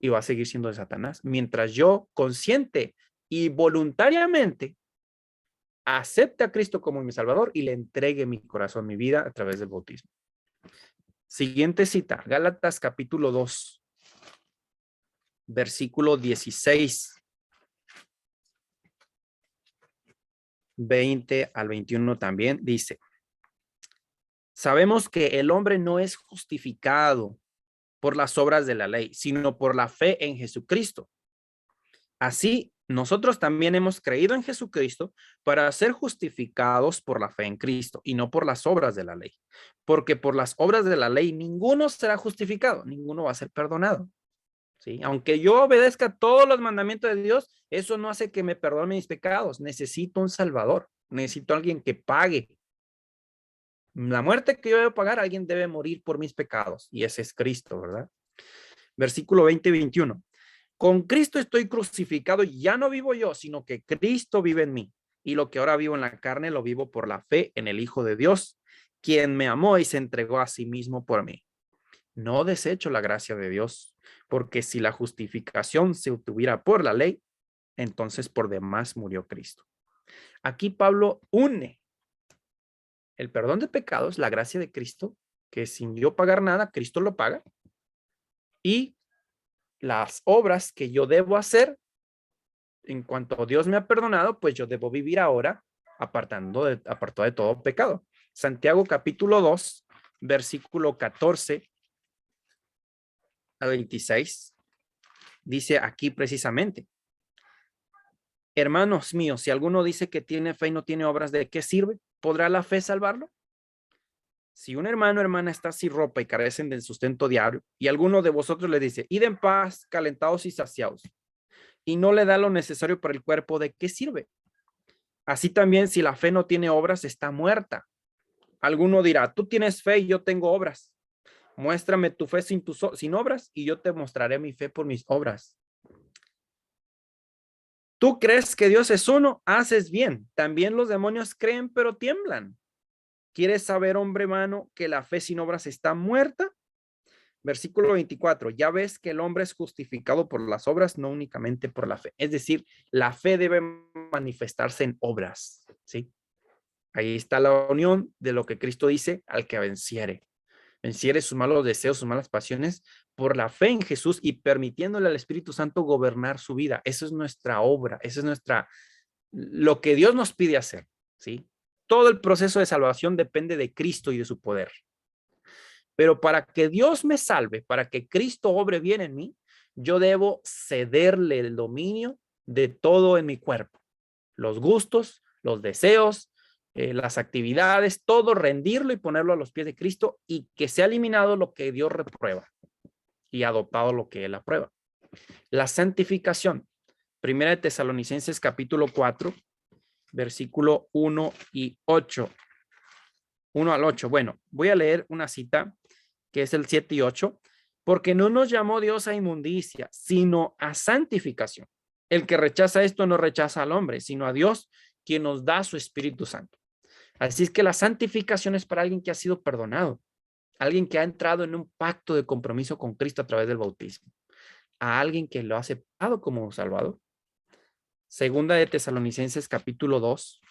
Y va a seguir siendo de Satanás. Mientras yo consciente y voluntariamente acepte a Cristo como mi Salvador y le entregue mi corazón, mi vida a través del bautismo. Siguiente cita, Gálatas capítulo 2, versículo 16, 20 al 21 también dice, sabemos que el hombre no es justificado por las obras de la ley, sino por la fe en Jesucristo. Así, nosotros también hemos creído en Jesucristo para ser justificados por la fe en Cristo y no por las obras de la ley. Porque por las obras de la ley ninguno será justificado, ninguno va a ser perdonado. ¿Sí? Aunque yo obedezca todos los mandamientos de Dios, eso no hace que me perdone mis pecados. Necesito un Salvador, necesito alguien que pague. La muerte que yo debo pagar, alguien debe morir por mis pecados y ese es Cristo, ¿verdad? Versículo 20 y 21. Con Cristo estoy crucificado y ya no vivo yo, sino que Cristo vive en mí. Y lo que ahora vivo en la carne lo vivo por la fe en el Hijo de Dios, quien me amó y se entregó a sí mismo por mí. No desecho la gracia de Dios, porque si la justificación se obtuviera por la ley, entonces por demás murió Cristo. Aquí Pablo une el perdón de pecados, la gracia de Cristo, que sin yo pagar nada, Cristo lo paga, y las obras que yo debo hacer en cuanto Dios me ha perdonado, pues yo debo vivir ahora apartado de todo pecado. Santiago capítulo 2, versículo 14 a 26, dice aquí precisamente, hermanos míos, si alguno dice que tiene fe y no tiene obras, ¿de qué sirve? ¿Podrá la fe salvarlo? Si un hermano o hermana está sin ropa y carecen del sustento diario, y alguno de vosotros le dice, id en paz, calentados y saciados, y no le da lo necesario para el cuerpo, ¿de qué sirve? Así también, si la fe no tiene obras, está muerta. Alguno dirá, tú tienes fe y yo tengo obras. Muéstrame tu fe sin obras y yo te mostraré mi fe por mis obras. Tú crees que Dios es uno, haces bien. También los demonios creen, pero tiemblan. ¿Quieres saber, hombre humano, que la fe sin obras está muerta? Versículo 24, ya ves que el hombre es justificado por las obras, no únicamente por la fe. Es decir, la fe debe manifestarse en obras, ¿sí? Ahí está la unión de lo que Cristo dice al que venciere. Venciere sus malos deseos, sus malas pasiones por la fe en Jesús y permitiéndole al Espíritu Santo gobernar su vida. Eso es nuestra obra, eso es lo que Dios nos pide hacer, ¿sí? Todo el proceso de salvación depende de Cristo y de su poder. Pero para que Dios me salve, para que Cristo obre bien en mí, yo debo cederle el dominio de todo en mi cuerpo. Los gustos, los deseos, las actividades, todo rendirlo y ponerlo a los pies de Cristo y que sea eliminado lo que Dios reprueba y adoptado lo que Él aprueba. La santificación. Primera de Tesalonicenses capítulo 4, versículo 1 y 8. 1 al 8. Bueno, voy a leer una cita que es el 7 y 8, porque no nos llamó Dios a inmundicia, sino a santificación. El que rechaza esto no rechaza al hombre, sino a Dios, quien nos da su Espíritu Santo. Así es que la santificación es para alguien que ha sido perdonado, alguien que ha entrado en un pacto de compromiso con Cristo a través del bautismo, a alguien que lo ha aceptado como Salvador. Segunda de Tesalonicenses capítulo 2,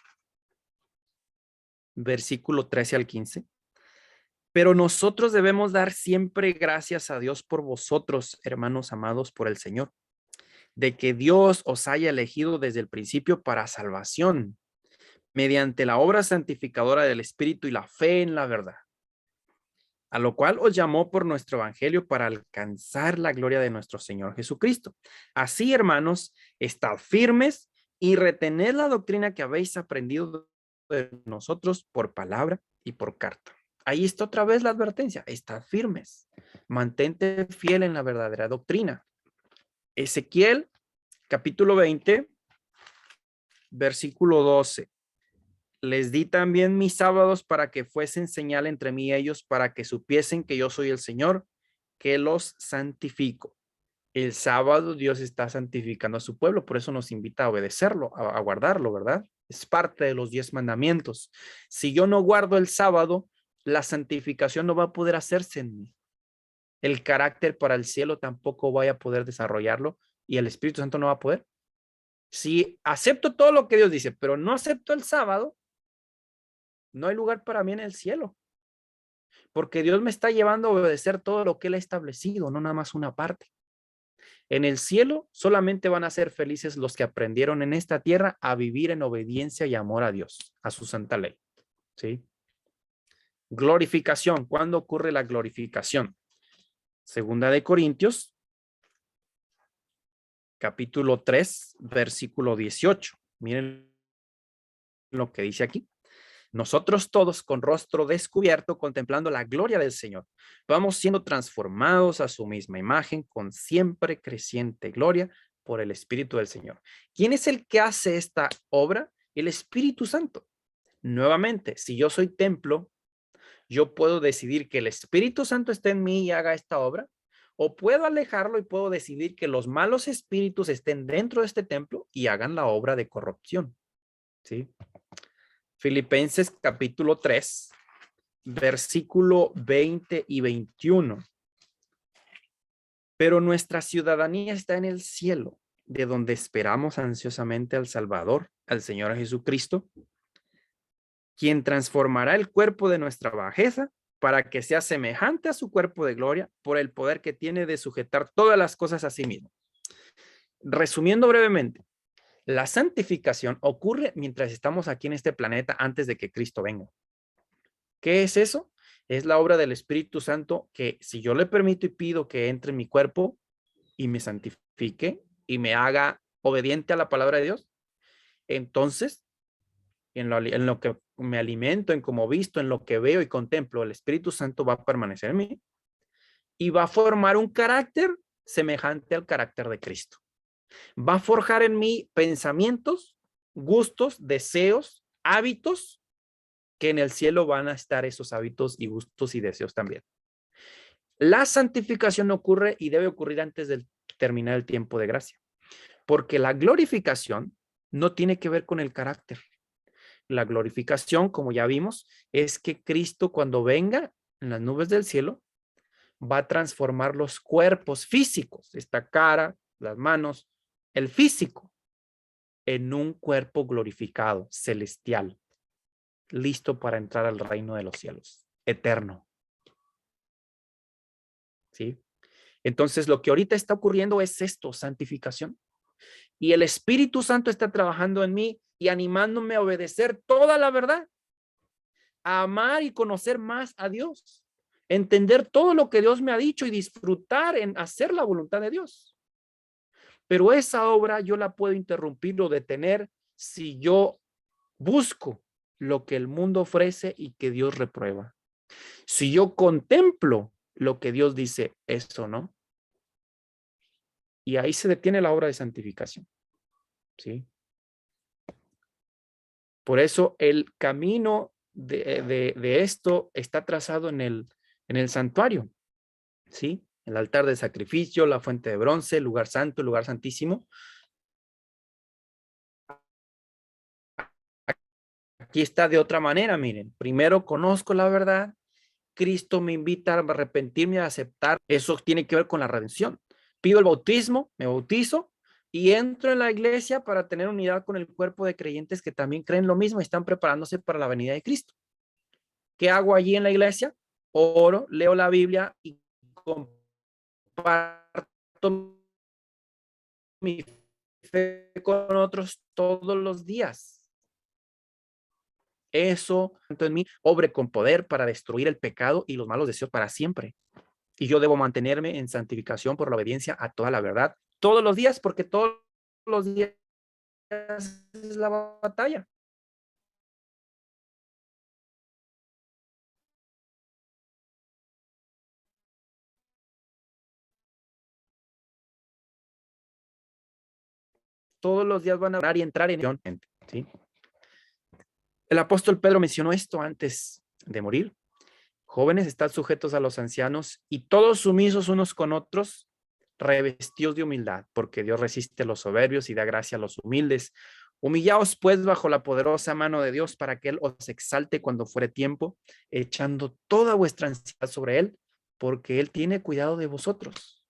versículo 13 al 15. Pero nosotros debemos dar siempre gracias a Dios por vosotros, hermanos amados por el Señor, de que Dios os haya elegido desde el principio para salvación, mediante la obra santificadora del Espíritu y la fe en la verdad, a lo cual os llamó por nuestro evangelio para alcanzar la gloria de nuestro Señor Jesucristo. Así, hermanos, estad firmes y retened la doctrina que habéis aprendido de nosotros por palabra y por carta. Ahí está otra vez la advertencia: estad firmes, mantente fiel en la verdadera doctrina. Ezequiel, capítulo 20, versículo 12. Les di también mis sábados para que fuesen señal entre mí y ellos, para que supiesen que yo soy el Señor, que los santifico. El sábado Dios está santificando a su pueblo, por eso nos invita a obedecerlo, a guardarlo, ¿verdad? Es parte de los 10 mandamientos. Si yo no guardo el sábado, la santificación no va a poder hacerse en mí. El carácter para el cielo tampoco voy a poder desarrollarlo y el Espíritu Santo no va a poder. Si acepto todo lo que Dios dice, pero no acepto el sábado, no hay lugar para mí en el cielo, porque Dios me está llevando a obedecer todo lo que Él ha establecido, no nada más una parte. En el cielo solamente van a ser felices los que aprendieron en esta tierra a vivir en obediencia y amor a Dios, a su santa ley. ¿Sí? Glorificación. ¿Cuándo ocurre la glorificación? Segunda de Corintios, capítulo 3, versículo 18. Miren lo que dice aquí. Nosotros todos con rostro descubierto, contemplando la gloria del Señor, vamos siendo transformados a su misma imagen con siempre creciente gloria por el Espíritu del Señor. ¿Quién es el que hace esta obra? El Espíritu Santo. Nuevamente, si yo soy templo, yo puedo decidir que el Espíritu Santo esté en mí y haga esta obra, o puedo alejarlo y puedo decidir que los malos espíritus estén dentro de este templo y hagan la obra de corrupción. ¿Sí? Filipenses capítulo 3, versículo 20 y 21. Pero nuestra ciudadanía está en el cielo, de donde esperamos ansiosamente al Salvador, al Señor Jesucristo, quien transformará el cuerpo de nuestra bajeza para que sea semejante a su cuerpo de gloria por el poder que tiene de sujetar todas las cosas a sí mismo. Resumiendo brevemente, la santificación ocurre mientras estamos aquí en este planeta antes de que Cristo venga. ¿Qué es eso? Es la obra del Espíritu Santo que, si yo le permito y pido que entre en mi cuerpo y me santifique y me haga obediente a la palabra de Dios, entonces en lo que me alimento, en cómo visto, en lo que veo y contemplo, el Espíritu Santo va a permanecer en mí y va a formar un carácter semejante al carácter de Cristo. Va a forjar en mí pensamientos, gustos, deseos, hábitos, que en el cielo van a estar esos hábitos y gustos y deseos también. La santificación ocurre y debe ocurrir antes de terminar el tiempo de gracia, porque la glorificación no tiene que ver con el carácter. La glorificación, como ya vimos, es que Cristo, cuando venga en las nubes del cielo, va a transformar los cuerpos físicos, esta cara, las manos, el físico, en un cuerpo glorificado, celestial, listo para entrar al reino de los cielos, eterno. ¿Sí? Entonces, lo que ahorita está ocurriendo es esto, santificación. Y el Espíritu Santo está trabajando en mí y animándome a obedecer toda la verdad, a amar y conocer más a Dios, entender todo lo que Dios me ha dicho y disfrutar en hacer la voluntad de Dios. Pero esa obra yo la puedo interrumpir o detener si yo busco lo que el mundo ofrece y que Dios reprueba. Si yo contemplo lo que Dios dice, esto no. Y ahí se detiene la obra de santificación. ¿Sí? Por eso el camino de esto está trazado en el santuario. ¿Sí? El altar de sacrificio, la fuente de bronce, el lugar santo, el lugar santísimo. Aquí está de otra manera, miren. Primero conozco la verdad. Cristo me invita a arrepentirme, a aceptar. Eso tiene que ver con la redención. Pido el bautismo, me bautizo y entro en la iglesia para tener unidad con el cuerpo de creyentes que también creen lo mismo y están preparándose para la venida de Cristo. ¿Qué hago allí en la iglesia? oro, leo la Biblia y comparto mi fe con otros todos los días. Eso, tanto en mí, obre con poder para destruir el pecado y los malos deseos para siempre. Y yo debo mantenerme en santificación por la obediencia a toda la verdad todos los días, porque todos los días es la batalla. Todos los días van a orar y entrar en acción, ¿sí? El apóstol Pedro mencionó esto antes de morir. Jóvenes, están sujetos a los ancianos y todos sumisos unos con otros, revestidos de humildad, porque Dios resiste a los soberbios y da gracia a los humildes. Humillaos pues bajo la poderosa mano de Dios para que Él os exalte cuando fuere tiempo, echando toda vuestra ansiedad sobre Él, porque Él tiene cuidado de vosotros.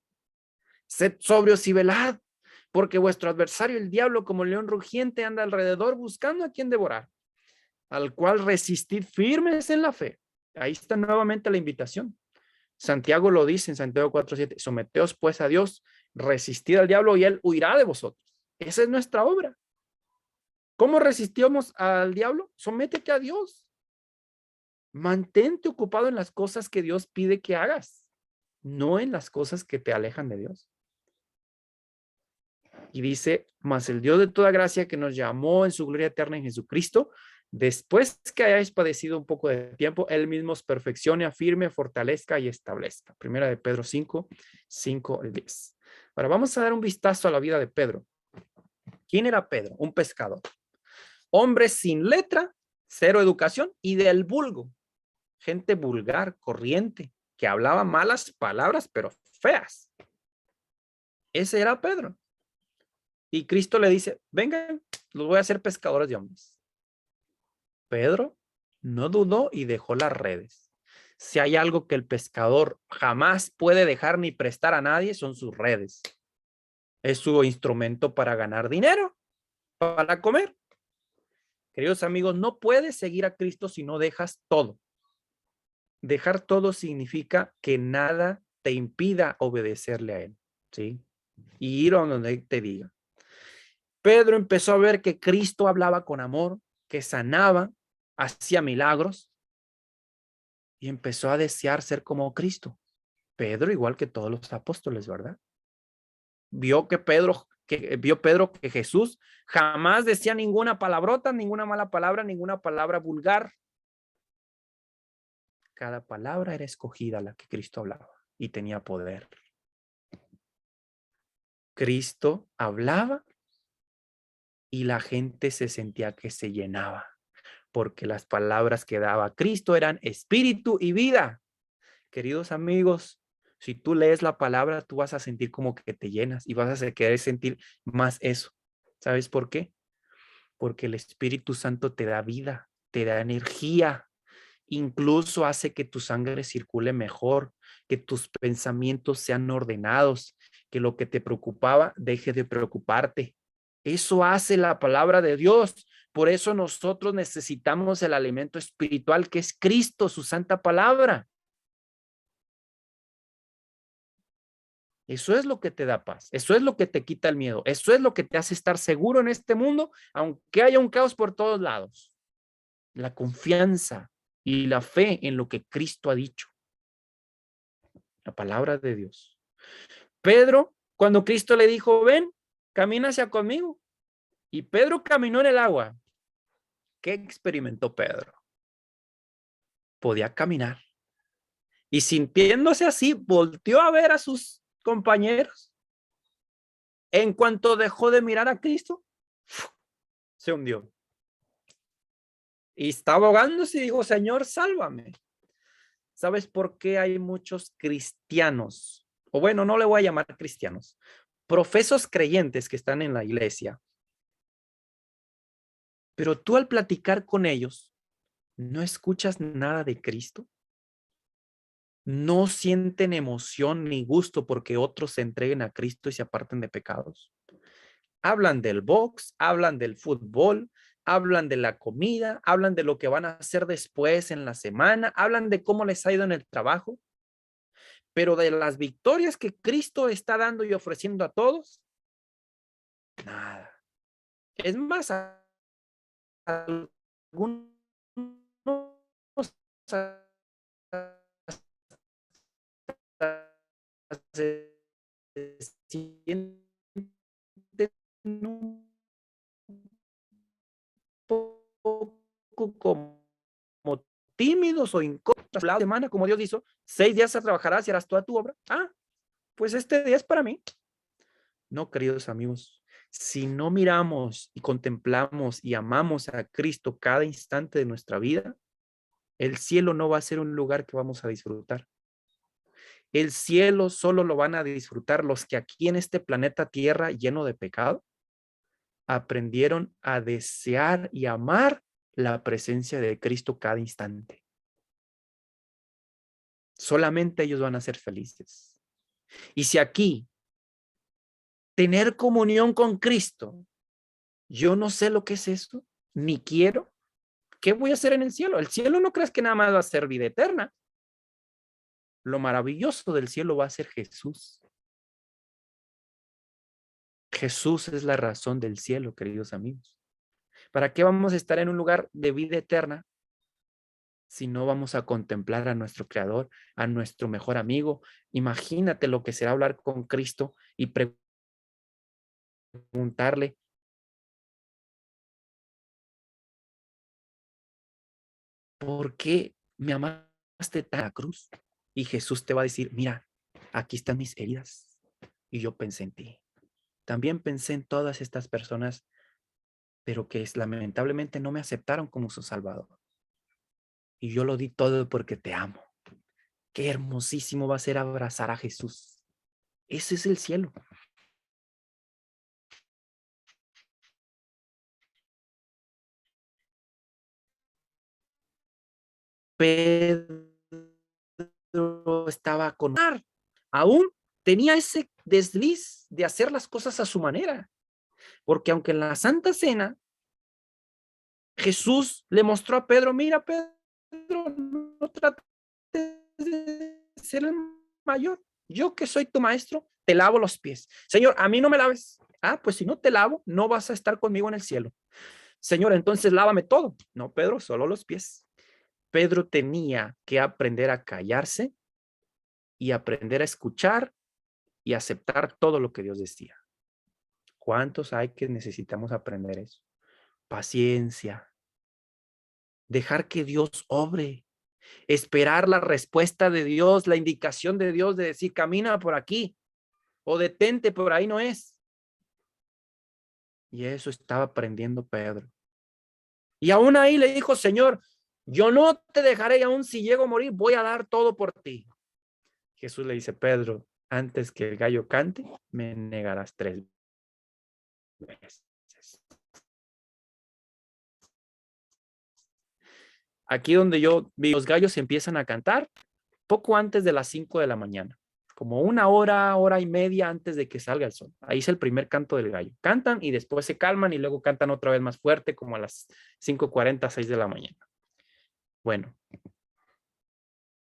Sed sobrios y velad, porque vuestro adversario, el diablo, como león rugiente, anda alrededor buscando a quien devorar, al cual resistid firmes en la fe. Ahí está nuevamente la invitación. Santiago lo dice en Santiago 4:7, someteos pues a Dios, resistid al diablo y él huirá de vosotros. Esa es nuestra obra. ¿Cómo resistimos al diablo? Sométete a Dios. Mantente ocupado en las cosas que Dios pide que hagas, no en las cosas que te alejan de Dios. Y dice, mas el Dios de toda gracia que nos llamó en su gloria eterna en Jesucristo, después que hayáis padecido un poco de tiempo, Él mismo os perfeccione, afirme, fortalezca y establezca. Primera de Pedro 5 al 10. Ahora vamos a dar un vistazo a la vida de Pedro. ¿Quién era Pedro? Un pescador. Hombre sin letra, cero educación y del vulgo. Gente vulgar, corriente, que hablaba malas palabras, pero feas. Ese era Pedro. Y Cristo le dice, vengan, los voy a hacer pescadores de hombres. Pedro no dudó y dejó las redes. Si hay algo que el pescador jamás puede dejar ni prestar a nadie, son sus redes. Es su instrumento para ganar dinero, para comer. Queridos amigos, no puedes seguir a Cristo si no dejas todo. Dejar todo significa que nada te impida obedecerle a Él, ¿sí? Y ir a donde Él te diga. Pedro empezó a ver que Cristo hablaba con amor, que sanaba, hacía milagros y empezó a desear ser como Cristo. Pedro, igual que todos los apóstoles, ¿verdad? Vio Pedro que Jesús jamás decía ninguna palabrota, ninguna mala palabra, ninguna palabra vulgar. Cada palabra era escogida la que Cristo hablaba y tenía poder. Cristo hablaba y la gente se sentía que se llenaba, porque las palabras que daba Cristo eran espíritu y vida. Queridos amigos, si tú lees la palabra, tú vas a sentir como que te llenas y vas a querer sentir más eso. ¿Sabes por qué? Porque el Espíritu Santo te da vida, te da energía, incluso hace que tu sangre circule mejor, que tus pensamientos sean ordenados, que lo que te preocupaba deje de preocuparte. Eso hace la palabra de Dios. Por eso nosotros necesitamos el alimento espiritual que es Cristo, su santa palabra. Eso es lo que te da paz. Eso es lo que te quita el miedo. Eso es lo que te hace estar seguro en este mundo, aunque haya un caos por todos lados. La confianza y la fe en lo que Cristo ha dicho. La palabra de Dios. Pedro, cuando Cristo le dijo, ven, camina hacia conmigo. Y Pedro caminó en el agua. ¿Qué experimentó Pedro? Podía caminar. Y sintiéndose así, volteó a ver a sus compañeros. En cuanto dejó de mirar a Cristo, se hundió. Y estaba ahogándose y dijo, Señor, sálvame. ¿Sabes por qué hay muchos cristianos? O bueno, no le voy a llamar cristianos. Profesos creyentes que están en la iglesia. Pero tú al platicar con ellos, ¿no escuchas nada de Cristo? ¿No sienten emoción ni gusto porque otros se entreguen a Cristo y se aparten de pecados? Hablan del box, hablan del fútbol, hablan de la comida, hablan de lo que van a hacer después en la semana, hablan de cómo les ha ido en el trabajo, pero de las victorias que Cristo está dando y ofreciendo a todos, nada. Es más, algunos se sienten un poco como tímidos o incómodos. La semana, como Dios dijo, 6 días trabajarás y harás toda tu obra. Ah, pues este día es para mí. No, queridos amigos, si no miramos y contemplamos y amamos a Cristo cada instante de nuestra vida, el cielo no va a ser un lugar que vamos a disfrutar. El cielo solo lo van a disfrutar los que aquí en este planeta Tierra lleno de pecado aprendieron a desear y amar la presencia de Cristo cada instante. Solamente ellos van a ser felices. Y si aquí tener comunión con Cristo, yo no sé lo que es eso, ni quiero, ¿qué voy a hacer en el cielo? El cielo no crees que nada más va a ser vida eterna. Lo maravilloso del cielo va a ser Jesús. Jesús es la razón del cielo, queridos amigos. ¿Para qué vamos a estar en un lugar de vida eterna si no vamos a contemplar a nuestro Creador, a nuestro mejor amigo? Imagínate lo que será hablar con Cristo y preguntarle, ¿por qué me amaste tan a la cruz? Y Jesús te va a decir, mira, aquí están mis heridas. Y yo pensé en ti. También pensé en todas estas personas, pero que lamentablemente no me aceptaron como su Salvador. Y yo lo di todo porque te amo. Qué hermosísimo va a ser abrazar a Jesús. Ese es el cielo. Pedro estaba con aún tenía ese desliz de hacer las cosas a su manera, porque aunque en la Santa Cena Jesús le mostró a Pedro, mira Pedro, no trates de ser el mayor, yo que soy tu maestro, te lavo los pies. Señor, a mí no me laves. Ah, pues si no te lavo, no vas a estar conmigo en el cielo. Señor, entonces lávame todo. No, Pedro, solo los pies. Pedro tenía que aprender a callarse y aprender a escuchar y aceptar todo lo que Dios decía. ¿Cuántos hay que necesitamos aprender eso? Paciencia. Dejar que Dios obre. Esperar la respuesta de Dios, la indicación de Dios de decir, camina por aquí o detente, por ahí no es. Y eso estaba aprendiendo Pedro. Y aún ahí le dijo, Señor, yo no te dejaré, aún si llego a morir, voy a dar todo por ti. Jesús le dice, Pedro, antes que el gallo cante, me negarás 3 veces. Aquí donde yo vi, los gallos empiezan a cantar poco antes de las 5 de la mañana, como 1 hora, hora y media antes de que salga el sol. Ahí es el primer canto del gallo. Cantan y después se calman y luego cantan otra vez más fuerte, como a las 5:40, 6 de la mañana. Bueno,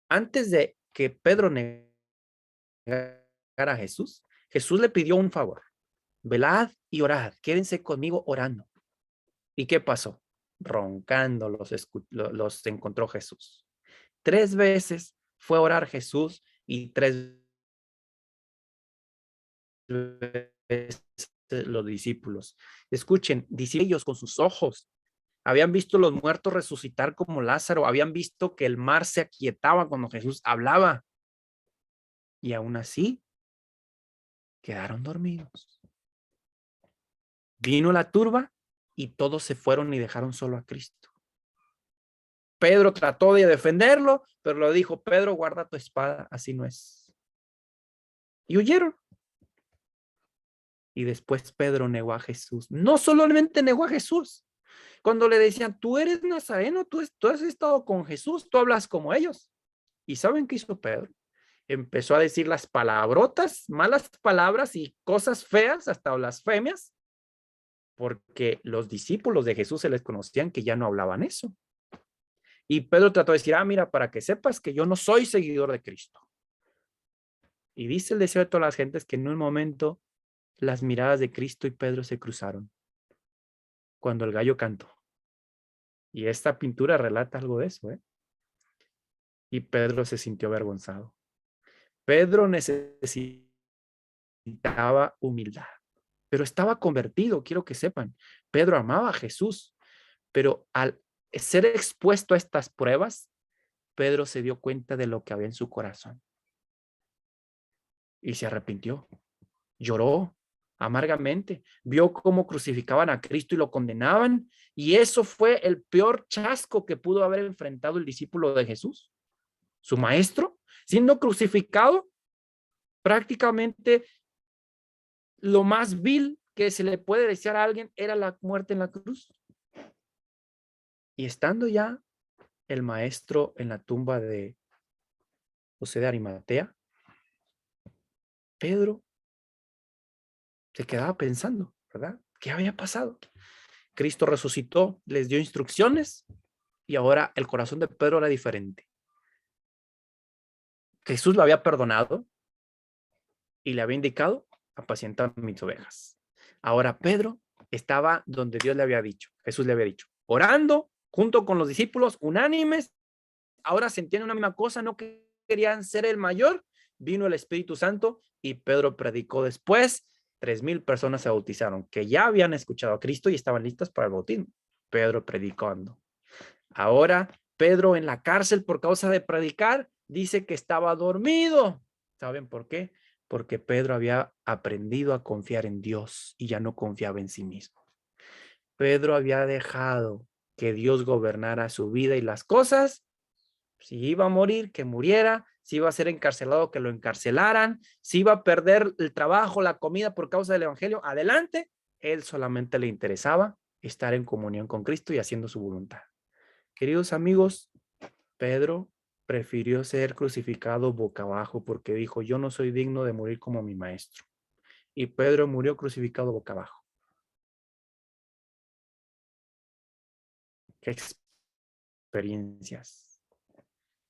antes de que Pedro negara a Jesús, Jesús le pidió un favor. Velad y orad, quédense conmigo orando. ¿Y qué pasó? Roncando los encontró Jesús. 3 veces fue a orar Jesús y 3 veces los discípulos. Escuchen, ellos con sus ojos habían visto los muertos resucitar como Lázaro, habían visto que el mar se aquietaba cuando Jesús hablaba. Y aún así, quedaron dormidos. Vino la turba y todos se fueron y dejaron solo a Cristo. Pedro trató de defenderlo, pero lo dijo, Pedro, guarda tu espada, así no es. Y huyeron. Y después Pedro negó a Jesús. No solamente negó a Jesús. Cuando le decían, tú eres nazareno, tú has estado con Jesús, tú hablas como ellos. ¿Y saben qué hizo Pedro? Empezó a decir las palabrotas, malas palabras y cosas feas, hasta blasfemias, porque los discípulos de Jesús se les conocían que ya no hablaban eso. Y Pedro trató de decir, mira, para que sepas que yo no soy seguidor de Cristo. Y dice el deseo de todas las gentes que en un momento las miradas de Cristo y Pedro se cruzaron cuando el gallo cantó. Y esta pintura relata algo de eso, ¿eh? Y Pedro se sintió avergonzado. Pedro necesitaba humildad, pero estaba convertido, quiero que sepan. Pedro amaba a Jesús, pero al ser expuesto a estas pruebas, Pedro se dio cuenta de lo que había en su corazón y se arrepintió. Lloró amargamente, vio cómo crucificaban a Cristo y lo condenaban, y eso fue el peor chasco que pudo haber enfrentado el discípulo de Jesús, su maestro, siendo crucificado. Prácticamente lo más vil que se le puede desear a alguien era la muerte en la cruz. Y estando ya el maestro en la tumba de José de Arimatea, Pedro se quedaba pensando, ¿verdad? ¿Qué había pasado? Cristo resucitó, les dio instrucciones y ahora el corazón de Pedro era diferente. Jesús lo había perdonado y le había indicado: apacienta mis ovejas. Ahora Pedro estaba donde Dios le había dicho, Jesús le había dicho, orando junto con los discípulos unánimes. Ahora sentían una misma cosa, no querían ser el mayor. Vino el Espíritu Santo y Pedro predicó después. 3,000 personas se bautizaron, que ya habían escuchado a Cristo y estaban listas para el bautismo. Pedro predicando. Ahora Pedro en la cárcel por causa de predicar dice que estaba dormido. ¿Saben por qué? Porque Pedro había aprendido a confiar en Dios y ya no confiaba en sí mismo. Pedro había dejado que Dios gobernara su vida y las cosas. Si iba a morir, que muriera. Si iba a ser encarcelado, que lo encarcelaran. Si iba a perder el trabajo, la comida por causa del evangelio, adelante. Él solamente le interesaba estar en comunión con Cristo y haciendo su voluntad. Queridos amigos, Pedro prefirió ser crucificado boca abajo porque dijo: yo no soy digno de morir como mi maestro. Y Pedro murió crucificado boca abajo. ¿Qué experiencias?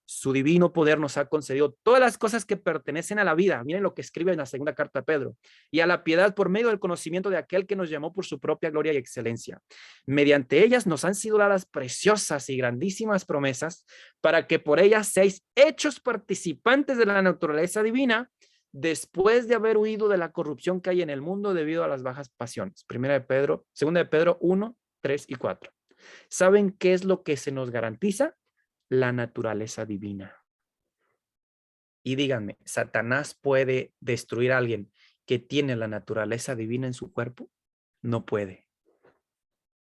Su divino poder nos ha concedido todas las cosas que pertenecen a la vida. Miren lo que escribe en la segunda carta de Pedro. Y a la piedad por medio del conocimiento de aquel que nos llamó por su propia gloria y excelencia. Mediante ellas nos han sido dadas preciosas y grandísimas promesas para que por ellas seáis hechos participantes de la naturaleza divina, después de haber huido de la corrupción que hay en el mundo debido a las bajas pasiones. Segunda de Pedro 1, 3 y 4. ¿Saben qué es lo que se nos garantiza? La naturaleza divina. Y díganme, ¿Satanás puede destruir a alguien que tiene la naturaleza divina en su cuerpo? No puede.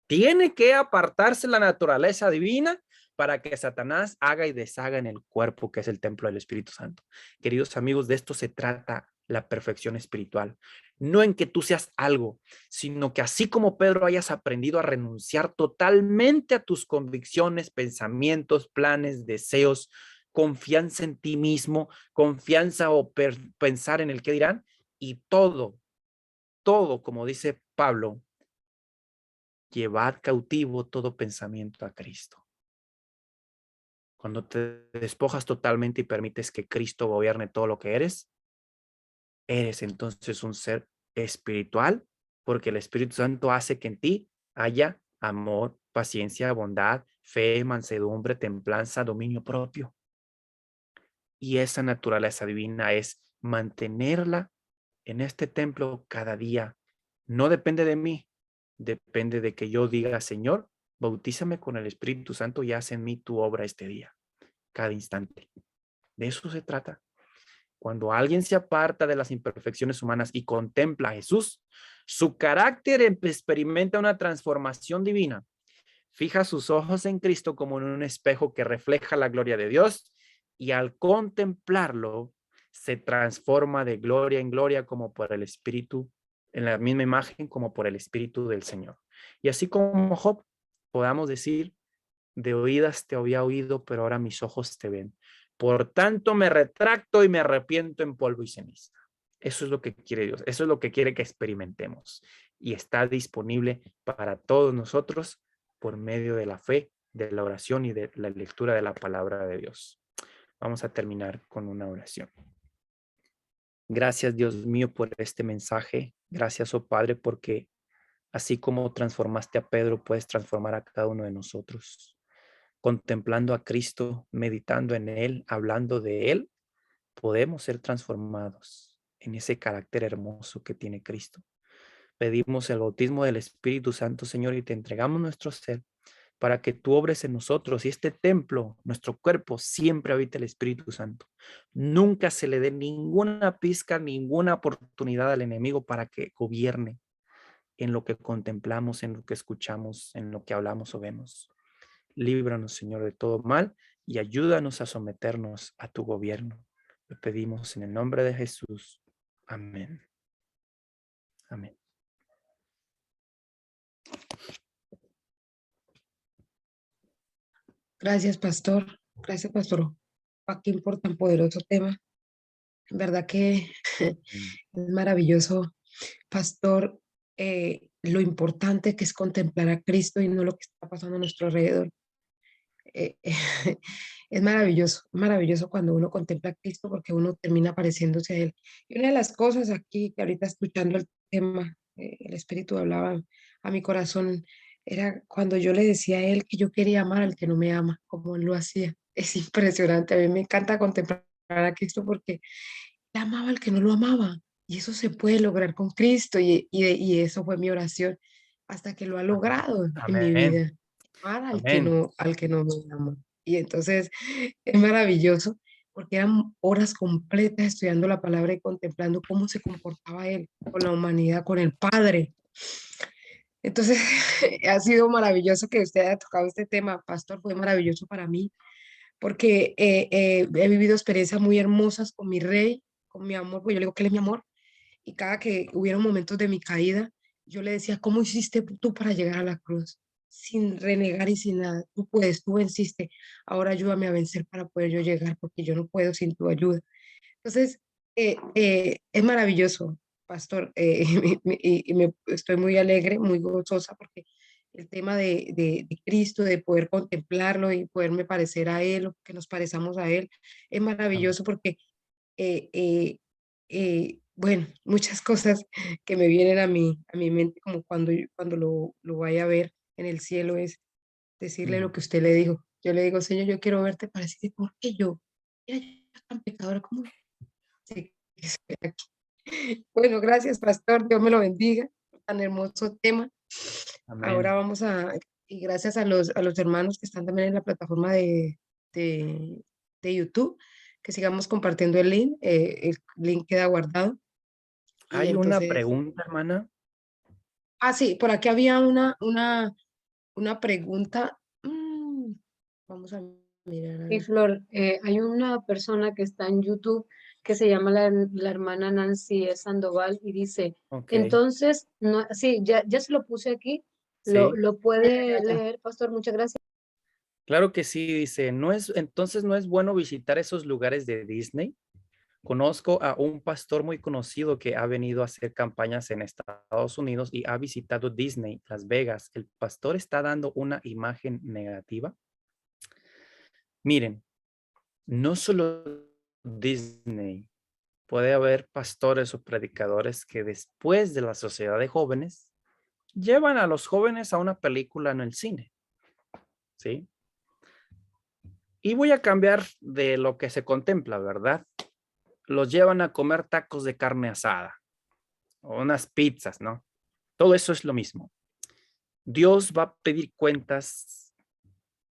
Tiene que apartarse la naturaleza divina para que Satanás haga y deshaga en el cuerpo, que es el templo del Espíritu Santo. Queridos amigos, de esto se trata la perfección espiritual. No en que tú seas algo, sino que así como Pedro hayas aprendido a renunciar totalmente a tus convicciones, pensamientos, planes, deseos, confianza en ti mismo, confianza o pensar en el qué dirán, y todo, como dice Pablo, llevad cautivo todo pensamiento a Cristo. Cuando te despojas totalmente y permites que Cristo gobierne todo lo que eres entonces un ser espiritual, porque el Espíritu Santo hace que en ti haya amor, paciencia, bondad, fe, mansedumbre, templanza, dominio propio. Y esa naturaleza divina es mantenerla en este templo cada día. No depende de mí, depende de que yo diga: Señor, bautízame con el Espíritu Santo y haz en mí tu obra este día, cada instante. De eso se trata. Cuando alguien se aparta de las imperfecciones humanas y contempla a Jesús, su carácter experimenta una transformación divina. Fija sus ojos en Cristo como en un espejo que refleja la gloria de Dios, y al contemplarlo se transforma de gloria en gloria como por el Espíritu, en la misma imagen como por el Espíritu del Señor. Y así como Job, podamos decir: de oídas te había oído, pero ahora mis ojos te ven. Por tanto, me retracto y me arrepiento en polvo y ceniza. Eso es lo que quiere Dios. Eso es lo que quiere que experimentemos. y está disponible para todos nosotros por medio de la fe, de la oración y de la lectura de la palabra de Dios. Vamos a terminar con una oración. Gracias, Dios mío, por este mensaje. Gracias, oh Padre, porque así como transformaste a Pedro, puedes transformar a cada uno de nosotros. Contemplando a Cristo, meditando en Él, hablando de Él, podemos ser transformados en ese carácter hermoso que tiene Cristo. Pedimos el bautismo del Espíritu Santo, Señor, y te entregamos nuestro ser para que tú obres en nosotros y este templo, nuestro cuerpo, siempre habita el Espíritu Santo. Nunca se le dé ninguna pizca, ninguna oportunidad al enemigo para que gobierne en lo que contemplamos, en lo que escuchamos, en lo que hablamos o vemos. Líbranos, Señor, de todo mal y ayúdanos a someternos a tu gobierno. Lo pedimos en el nombre de Jesús. Amén. Amén. Gracias, pastor. Gracias, pastor Joaquín, por tan poderoso tema. En verdad que es maravilloso, pastor, lo importante que es contemplar a Cristo y no lo que está pasando a nuestro alrededor. Eh, es maravilloso cuando uno contempla a Cristo porque uno termina pareciéndose a Él. Y una de las cosas aquí que ahorita escuchando el tema, el Espíritu hablaba a mi corazón, era cuando yo le decía a Él que yo quería amar al que no me ama, como Él lo hacía. Es impresionante, a mí me encanta contemplar a Cristo porque Él amaba al que no lo amaba. Y eso se puede lograr con Cristo y eso fue mi oración hasta que lo ha logrado en mi Amén. vida amar Amén. al que no me ama. Y entonces es maravilloso porque eran horas completas estudiando la palabra y contemplando cómo se comportaba él con la humanidad, con el Padre. Entonces ha sido maravilloso que usted haya tocado este tema, pastor, fue maravilloso para mí porque he vivido experiencias muy hermosas con mi rey, con mi amor, pues yo le digo que él es mi amor, y cada que hubieron momentos de mi caída, yo le decía, ¿cómo hiciste tú para llegar a la cruz? Sin renegar y sin nada. Tú puedes, tú venciste. Ahora ayúdame a vencer para poder yo llegar, porque yo no puedo sin tu ayuda. Entonces, es maravilloso, pastor, estoy muy alegre, muy gozosa, porque el tema de Cristo, de poder contemplarlo y poderme parecer a Él, o que nos parezamos a Él, es Amén. maravilloso porque bueno, muchas cosas que me vienen a mi mente, como cuando lo vaya a ver en el cielo, es decirle lo que usted le dijo. Yo le digo, Señor, yo quiero verte para decirte, ¿por qué yo? Mira, yo tan pecadora como sé que soy aquí. Bueno, gracias, pastor. Dios me lo bendiga. Tan hermoso tema. Ahora Amén. vamos y gracias a los hermanos que están también en la plataforma de, de YouTube, que sigamos compartiendo el link queda guardado. Y Hay una entonces, pregunta, hermana. sí, por aquí había una pregunta. Vamos a mirar, a Y ver. Flor, hay una persona que está en YouTube que se llama la hermana Nancy Sandoval y dice, Ok. entonces, no, sí, ya se lo puse aquí, Sí. lo puede leer, pastor, muchas gracias. Claro que sí, dice, entonces no es bueno visitar esos lugares de Disney. Conozco a un pastor muy conocido que ha venido a hacer campañas en Estados Unidos y ha visitado Disney, Las Vegas. El pastor está dando una imagen negativa. Miren, no solo Disney, puede haber pastores o predicadores que después de la sociedad de jóvenes llevan a los jóvenes a una película en el cine, ¿sí? Y voy a cambiar de lo que se contempla, ¿verdad? Los llevan a comer tacos de carne asada o unas pizzas, ¿no? Todo eso es lo mismo. Dios va a pedir cuentas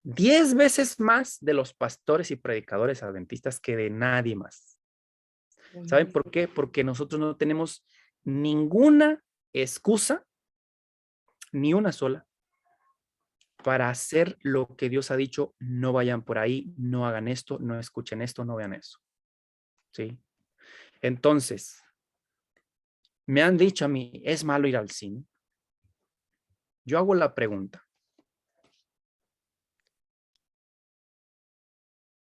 10 veces más de los pastores y predicadores adventistas que de nadie más. ¿Saben por qué? Porque nosotros no tenemos ninguna excusa, ni una sola, para hacer lo que Dios ha dicho. No vayan por ahí, no hagan esto, no escuchen esto, no vean eso. ¿Sí? Entonces, me han dicho a mí, ¿es malo ir al cine? Yo hago la pregunta.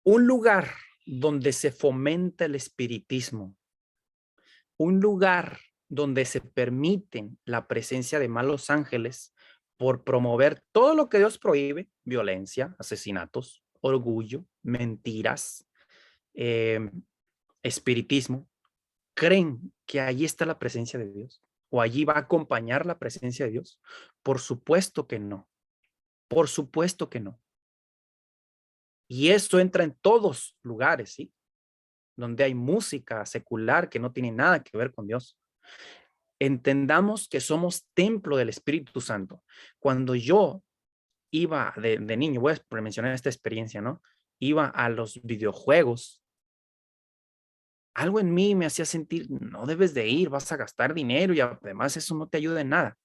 Un lugar donde se fomenta el espiritismo, un lugar donde se permiten la presencia de malos ángeles por promover todo lo que Dios prohíbe: violencia, asesinatos, orgullo, mentiras, espiritismo, creen que allí está la presencia de Dios o allí va a acompañar la presencia de Dios. Por supuesto que no. Por supuesto que no. Y eso entra en todos lugares, ¿sí? Donde hay música secular que no tiene nada que ver con Dios. Entendamos que somos templo del Espíritu Santo. Cuando yo iba de niño, voy a mencionar esta experiencia, ¿no? Iba a los videojuegos. Algo en mí me hacía sentir, no debes de ir, vas a gastar dinero y además eso no te ayuda en nada.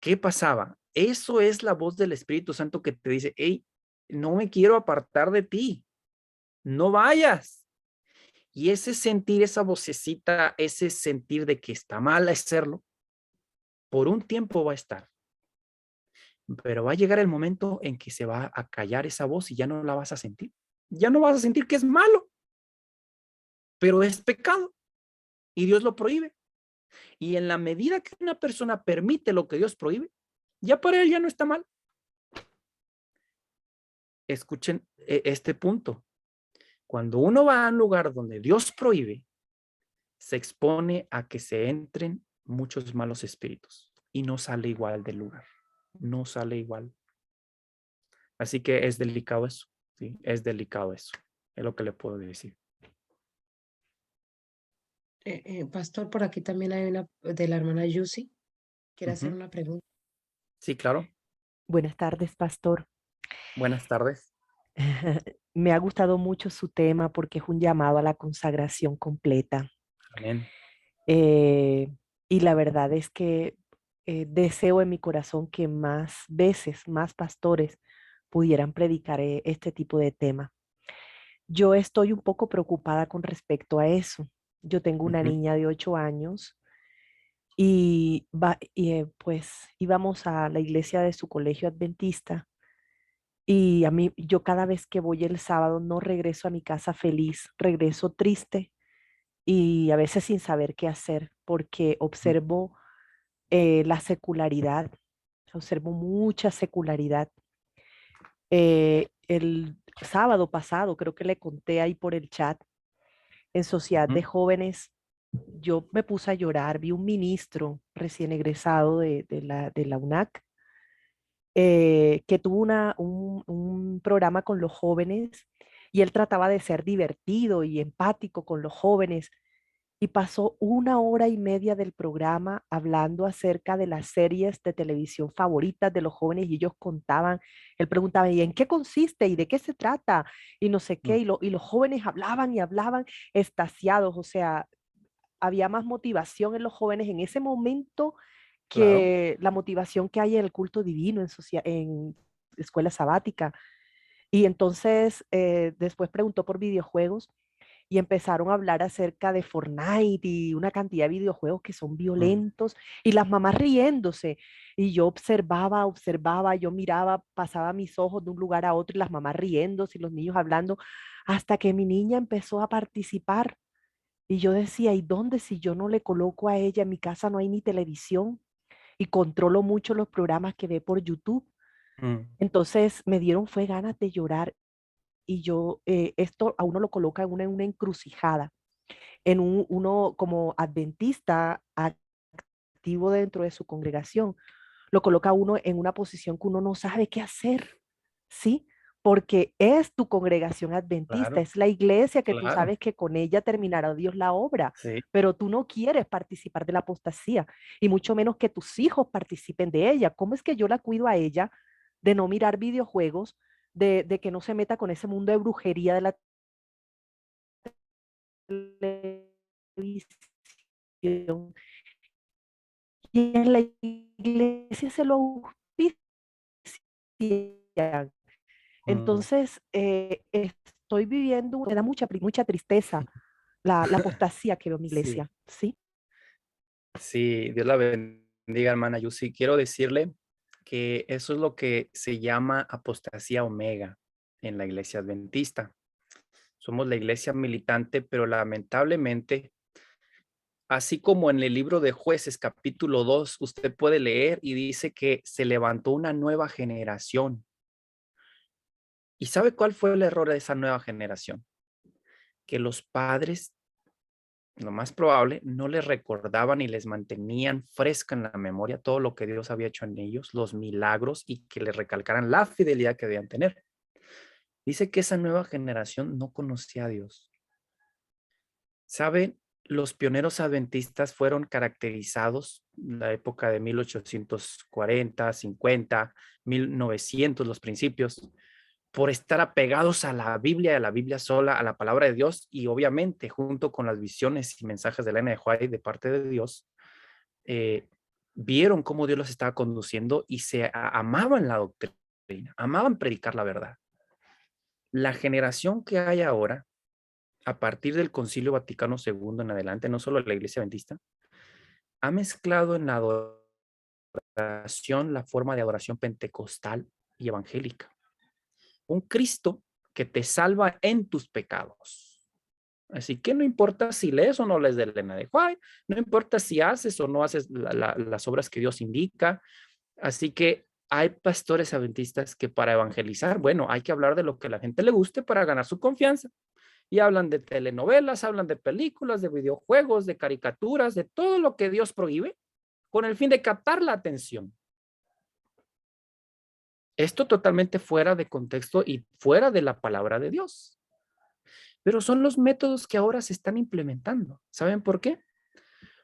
¿Qué pasaba? Eso es la voz del Espíritu Santo que te dice: hey, no me quiero apartar de ti, no vayas. Y ese sentir, esa vocecita, ese sentir de que está mal hacerlo, por un tiempo va a estar. Pero va a llegar el momento en que se va a callar esa voz y ya no la vas a sentir. Ya no vas a sentir que es malo, pero es pecado y Dios lo prohíbe. Y en la medida que una persona permite lo que Dios prohíbe, ya para él ya no está mal. Escuchen este punto. Cuando uno va a un lugar donde Dios prohíbe, se expone a que se entren muchos malos espíritus y no sale igual del lugar. No sale igual. Así que es delicado eso. ¿Sí? Es delicado eso. Es lo que le puedo decir. Pastor, por aquí también hay una de la hermana Yusi. Quiere hacer Ujú. una pregunta. Sí, claro. Buenas tardes, pastor. Buenas tardes. Me ha gustado mucho su tema porque es un llamado a la consagración completa. Amén. Eh, y la verdad es que deseo en mi corazón que más veces, más pastores pudieran predicar este tipo de tema. Yo estoy un poco preocupada con respecto a eso. Yo tengo una Ujú. niña de 8 años pues íbamos a la iglesia de su colegio adventista. Y a mí, yo cada vez que voy el sábado no regreso a mi casa feliz, regreso triste y a veces sin saber qué hacer, porque observo la secularidad, observo mucha secularidad. El sábado pasado, creo que le conté ahí por el chat, en Sociedad de Ujú. Jóvenes, yo me puse a llorar, vi un ministro recién egresado de la UNAC que tuvo un programa con los jóvenes y él trataba de ser divertido y empático con los jóvenes y pasó 1 hora y media del programa hablando acerca de las series de televisión favoritas de los jóvenes y ellos contaban, él preguntaba, ¿y en qué consiste? ¿Y de qué se trata? Y no sé qué, Mm. y los jóvenes hablaban y hablaban extasiados, o sea, había más motivación en los jóvenes en ese momento Claro. que la motivación que hay en el culto divino, en escuela sabática. Y entonces después preguntó por videojuegos y empezaron a hablar acerca de Fortnite y una cantidad de videojuegos que son Mm. violentos y las mamás riéndose. Y yo observaba, yo miraba, pasaba mis ojos de un lugar a otro y las mamás riéndose y los niños hablando, hasta que mi niña empezó a participar. Y yo decía, ¿y dónde si yo no le coloco a ella? En mi casa no hay ni televisión y controlo mucho los programas que ve por YouTube. Mm. Entonces me dieron fue ganas de llorar y yo, esto a uno lo coloca en una encrucijada, uno como adventista activo dentro de su congregación, lo coloca a uno en una posición que uno no sabe qué hacer, ¿sí? Porque es tu congregación adventista, Claro. es la iglesia que tú Claro. sabes que con ella terminará Dios la obra, Sí. pero tú no quieres participar de la apostasía y mucho menos que tus hijos participen de ella. ¿Cómo es que yo la cuido a ella de no mirar videojuegos, de que no se meta con ese mundo de brujería de la televisión? Y en la iglesia se lo auspician. Mm. Entonces, estoy viviendo, me da mucha tristeza la apostasía que veo en mi Sí. iglesia, ¿sí? Sí, Dios la bendiga, hermana Yusi. Quiero decirle que eso es lo que se llama apostasía omega en la iglesia adventista. Somos la iglesia militante, pero lamentablemente Así como en el libro de Jueces, capítulo 2, usted puede leer y dice que se levantó una nueva generación. ¿Y sabe cuál fue el error de esa nueva generación? Que los padres, lo más probable, no les recordaban y les mantenían fresca en la memoria todo lo que Dios había hecho en ellos, los milagros, y que les recalcaran la fidelidad que debían tener. Dice que esa nueva generación no conocía a Dios. ¿Saben? Los pioneros adventistas fueron caracterizados en la época de 1840, 50, 1900, los principios, por estar apegados a la Biblia sola, a la palabra de Dios, y obviamente junto con las visiones y mensajes de Elena de White de parte de Dios, vieron cómo Dios los estaba conduciendo y amaban la doctrina, amaban predicar la verdad. La generación que hay ahora, a partir del Concilio Vaticano II en adelante, no solo la Iglesia Adventista, ha mezclado en la adoración la forma de adoración pentecostal y evangélica. Un Cristo que te salva en tus pecados. Así que no importa si lees o no lees de Elena de White, no importa si haces o no haces las obras que Dios indica. Así que hay pastores adventistas que para evangelizar, bueno, hay que hablar de lo que a la gente le guste para ganar su confianza. Y hablan de telenovelas, hablan de películas, de videojuegos, de caricaturas, de todo lo que Dios prohíbe, con el fin de captar la atención. Esto totalmente fuera de contexto y fuera de la palabra de Dios. Pero son los métodos que ahora se están implementando. ¿Saben por qué?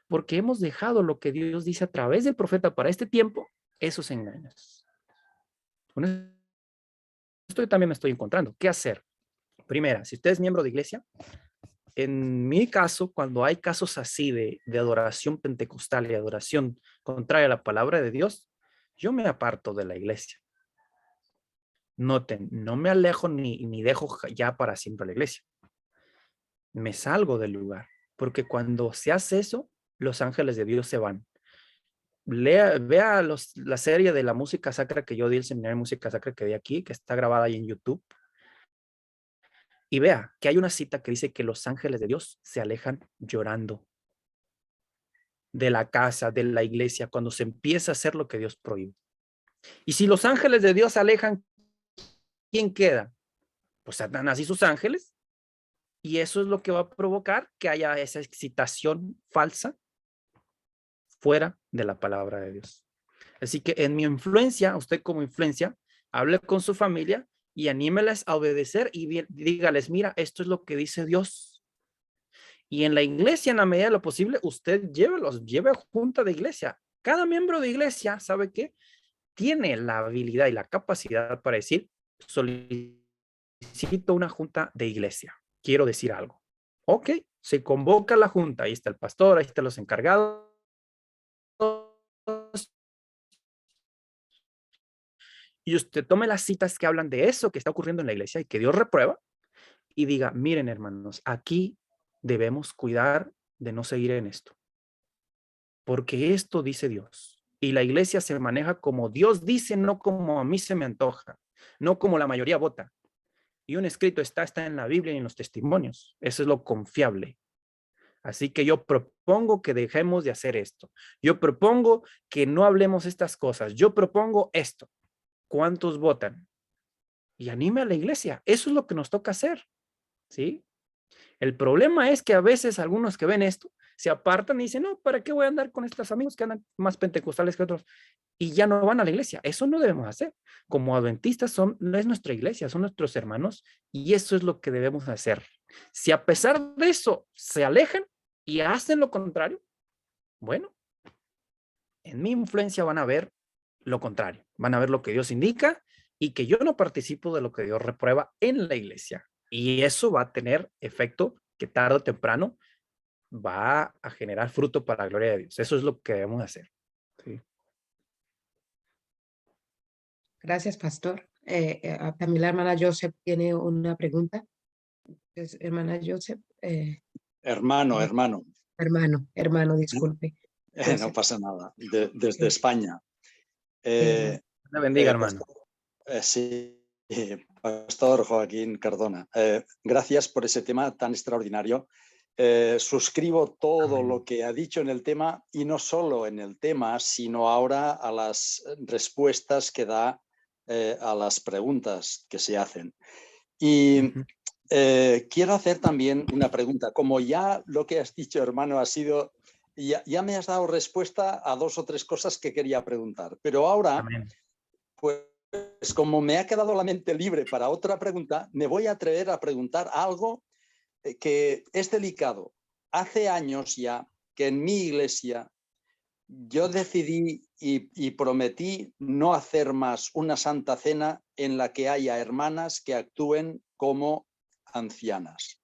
Porque hemos dejado lo que Dios dice a través del profeta para este tiempo, esos engaños. Con esto yo también me estoy encontrando. ¿Qué hacer? Primera, si usted es miembro de iglesia, en mi caso, cuando hay casos así de adoración pentecostal y adoración contraria a la palabra de Dios, yo me aparto de la iglesia. Noten, no me alejo ni dejo ya para siempre la iglesia. Me salgo del lugar, porque cuando se hace eso, los ángeles de Dios se van. Vea la serie de la música sacra que yo di, el seminario de música sacra que di aquí, que está grabada ahí en YouTube. Y vea que hay una cita que dice que los ángeles de Dios se alejan llorando de la casa, de la iglesia, cuando se empieza a hacer lo que Dios prohíbe. Y si los ángeles de Dios se alejan, ¿quién queda? Pues Satanás y sus ángeles. Y eso es lo que va a provocar que haya esa excitación falsa fuera de la palabra de Dios. Así que en mi influencia, usted como influencia, hable con su familia y anímeles a obedecer y dígales, mira, esto es lo que dice Dios. Y en la iglesia, en la medida de lo posible, usted lleve a junta de iglesia. Cada miembro de iglesia, ¿sabe qué? Tiene la habilidad y la capacidad para decir, solicito una junta de iglesia. Quiero decir algo. Ok, se convoca la junta. Ahí está el pastor, ahí están los encargados. Y usted tome las citas que hablan de eso que está ocurriendo en la iglesia y que Dios reprueba y diga, miren hermanos, aquí debemos cuidar de no seguir en esto. Porque esto dice Dios. Y la iglesia se maneja como Dios dice, no como a mí se me antoja, no como la mayoría vota. Y un escrito está en la Biblia y en los testimonios. Eso es lo confiable. Así que yo propongo que dejemos de hacer esto. Yo propongo que no hablemos estas cosas. Yo propongo esto. ¿Cuántos votan? Y anime a la iglesia. Eso es lo que nos toca hacer. ¿Sí? El problema es que a veces algunos que ven esto se apartan y dicen, no, ¿para qué voy a andar con estos amigos que andan más pentecostales que otros? Y ya no van a la iglesia. Eso no debemos hacer. Como adventistas no es nuestra iglesia, son nuestros hermanos y eso es lo que debemos hacer. Si a pesar de eso se alejan y hacen lo contrario, bueno, en mi influencia van a ver lo contrario. Van a ver lo que Dios indica y que yo no participo de lo que Dios reprueba en la iglesia. Y eso va a tener efecto que tarde o temprano va a generar fruto para la gloria de Dios. Eso es lo que debemos hacer. ¿Sí? Gracias, pastor. También la hermana Joseph tiene una pregunta. Hermana Joseph. Hermano, Disculpe. no pasa nada. Desde España. Dios le bendiga, hermano. Sí, Pastor Joaquín Cardona. Gracias por ese tema tan extraordinario suscribo todo Amén. lo que ha dicho en el tema, y no solo en el tema, sino ahora a las respuestas que da a las preguntas que se hacen. Y Ujú. quiero hacer también una pregunta. Como ya lo que has dicho, hermano, ha sido, ya me has dado respuesta a 2 o 3 cosas que quería preguntar, pero ahora, Amén. pues como me ha quedado la mente libre para otra pregunta, me voy a atrever a preguntar algo que es delicado. Hace años ya que en mi iglesia yo decidí y prometí no hacer más una Santa Cena en la que haya hermanas que actúen como ancianas,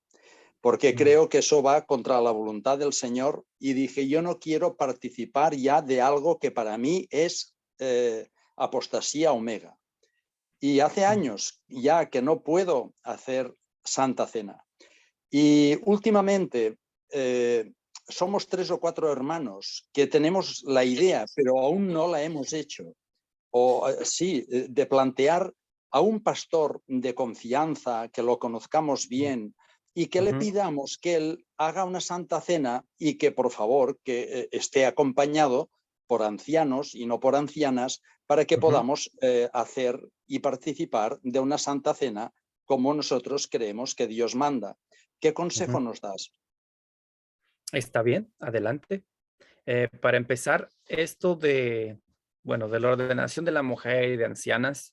porque creo que eso va contra la voluntad del Señor, y dije, yo no quiero participar ya de algo que para mí es apostasía omega. Y hace años ya que no puedo hacer Santa Cena. Y últimamente somos 3 o 4 hermanos que tenemos la idea, pero aún no la hemos hecho. O sí, de plantear a un pastor de confianza, que lo conozcamos bien, y que le Ujú. pidamos que él haga una Santa Cena, y que por favor que esté acompañado por ancianos y no por ancianas, para que Ujú. podamos hacer y participar de una Santa Cena como nosotros creemos que Dios manda. ¿Qué consejo Ujú. nos das? Está bien, adelante. Para empezar, esto de la ordenación de la mujer y de ancianas,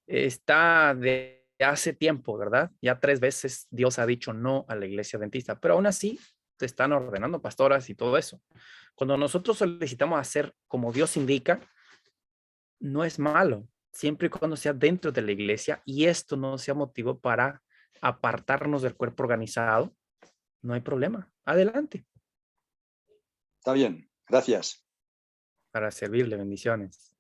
está de hace tiempo, ¿verdad? Ya 3 veces Dios ha dicho no a la iglesia adventista, pero aún así te están ordenando pastoras y todo eso. Cuando nosotros solicitamos hacer como Dios indica, no es malo, siempre y cuando sea dentro de la iglesia y esto no sea motivo para apartarnos del cuerpo organizado, no hay problema. Adelante, Está bien, gracias. para servirle, bendiciones.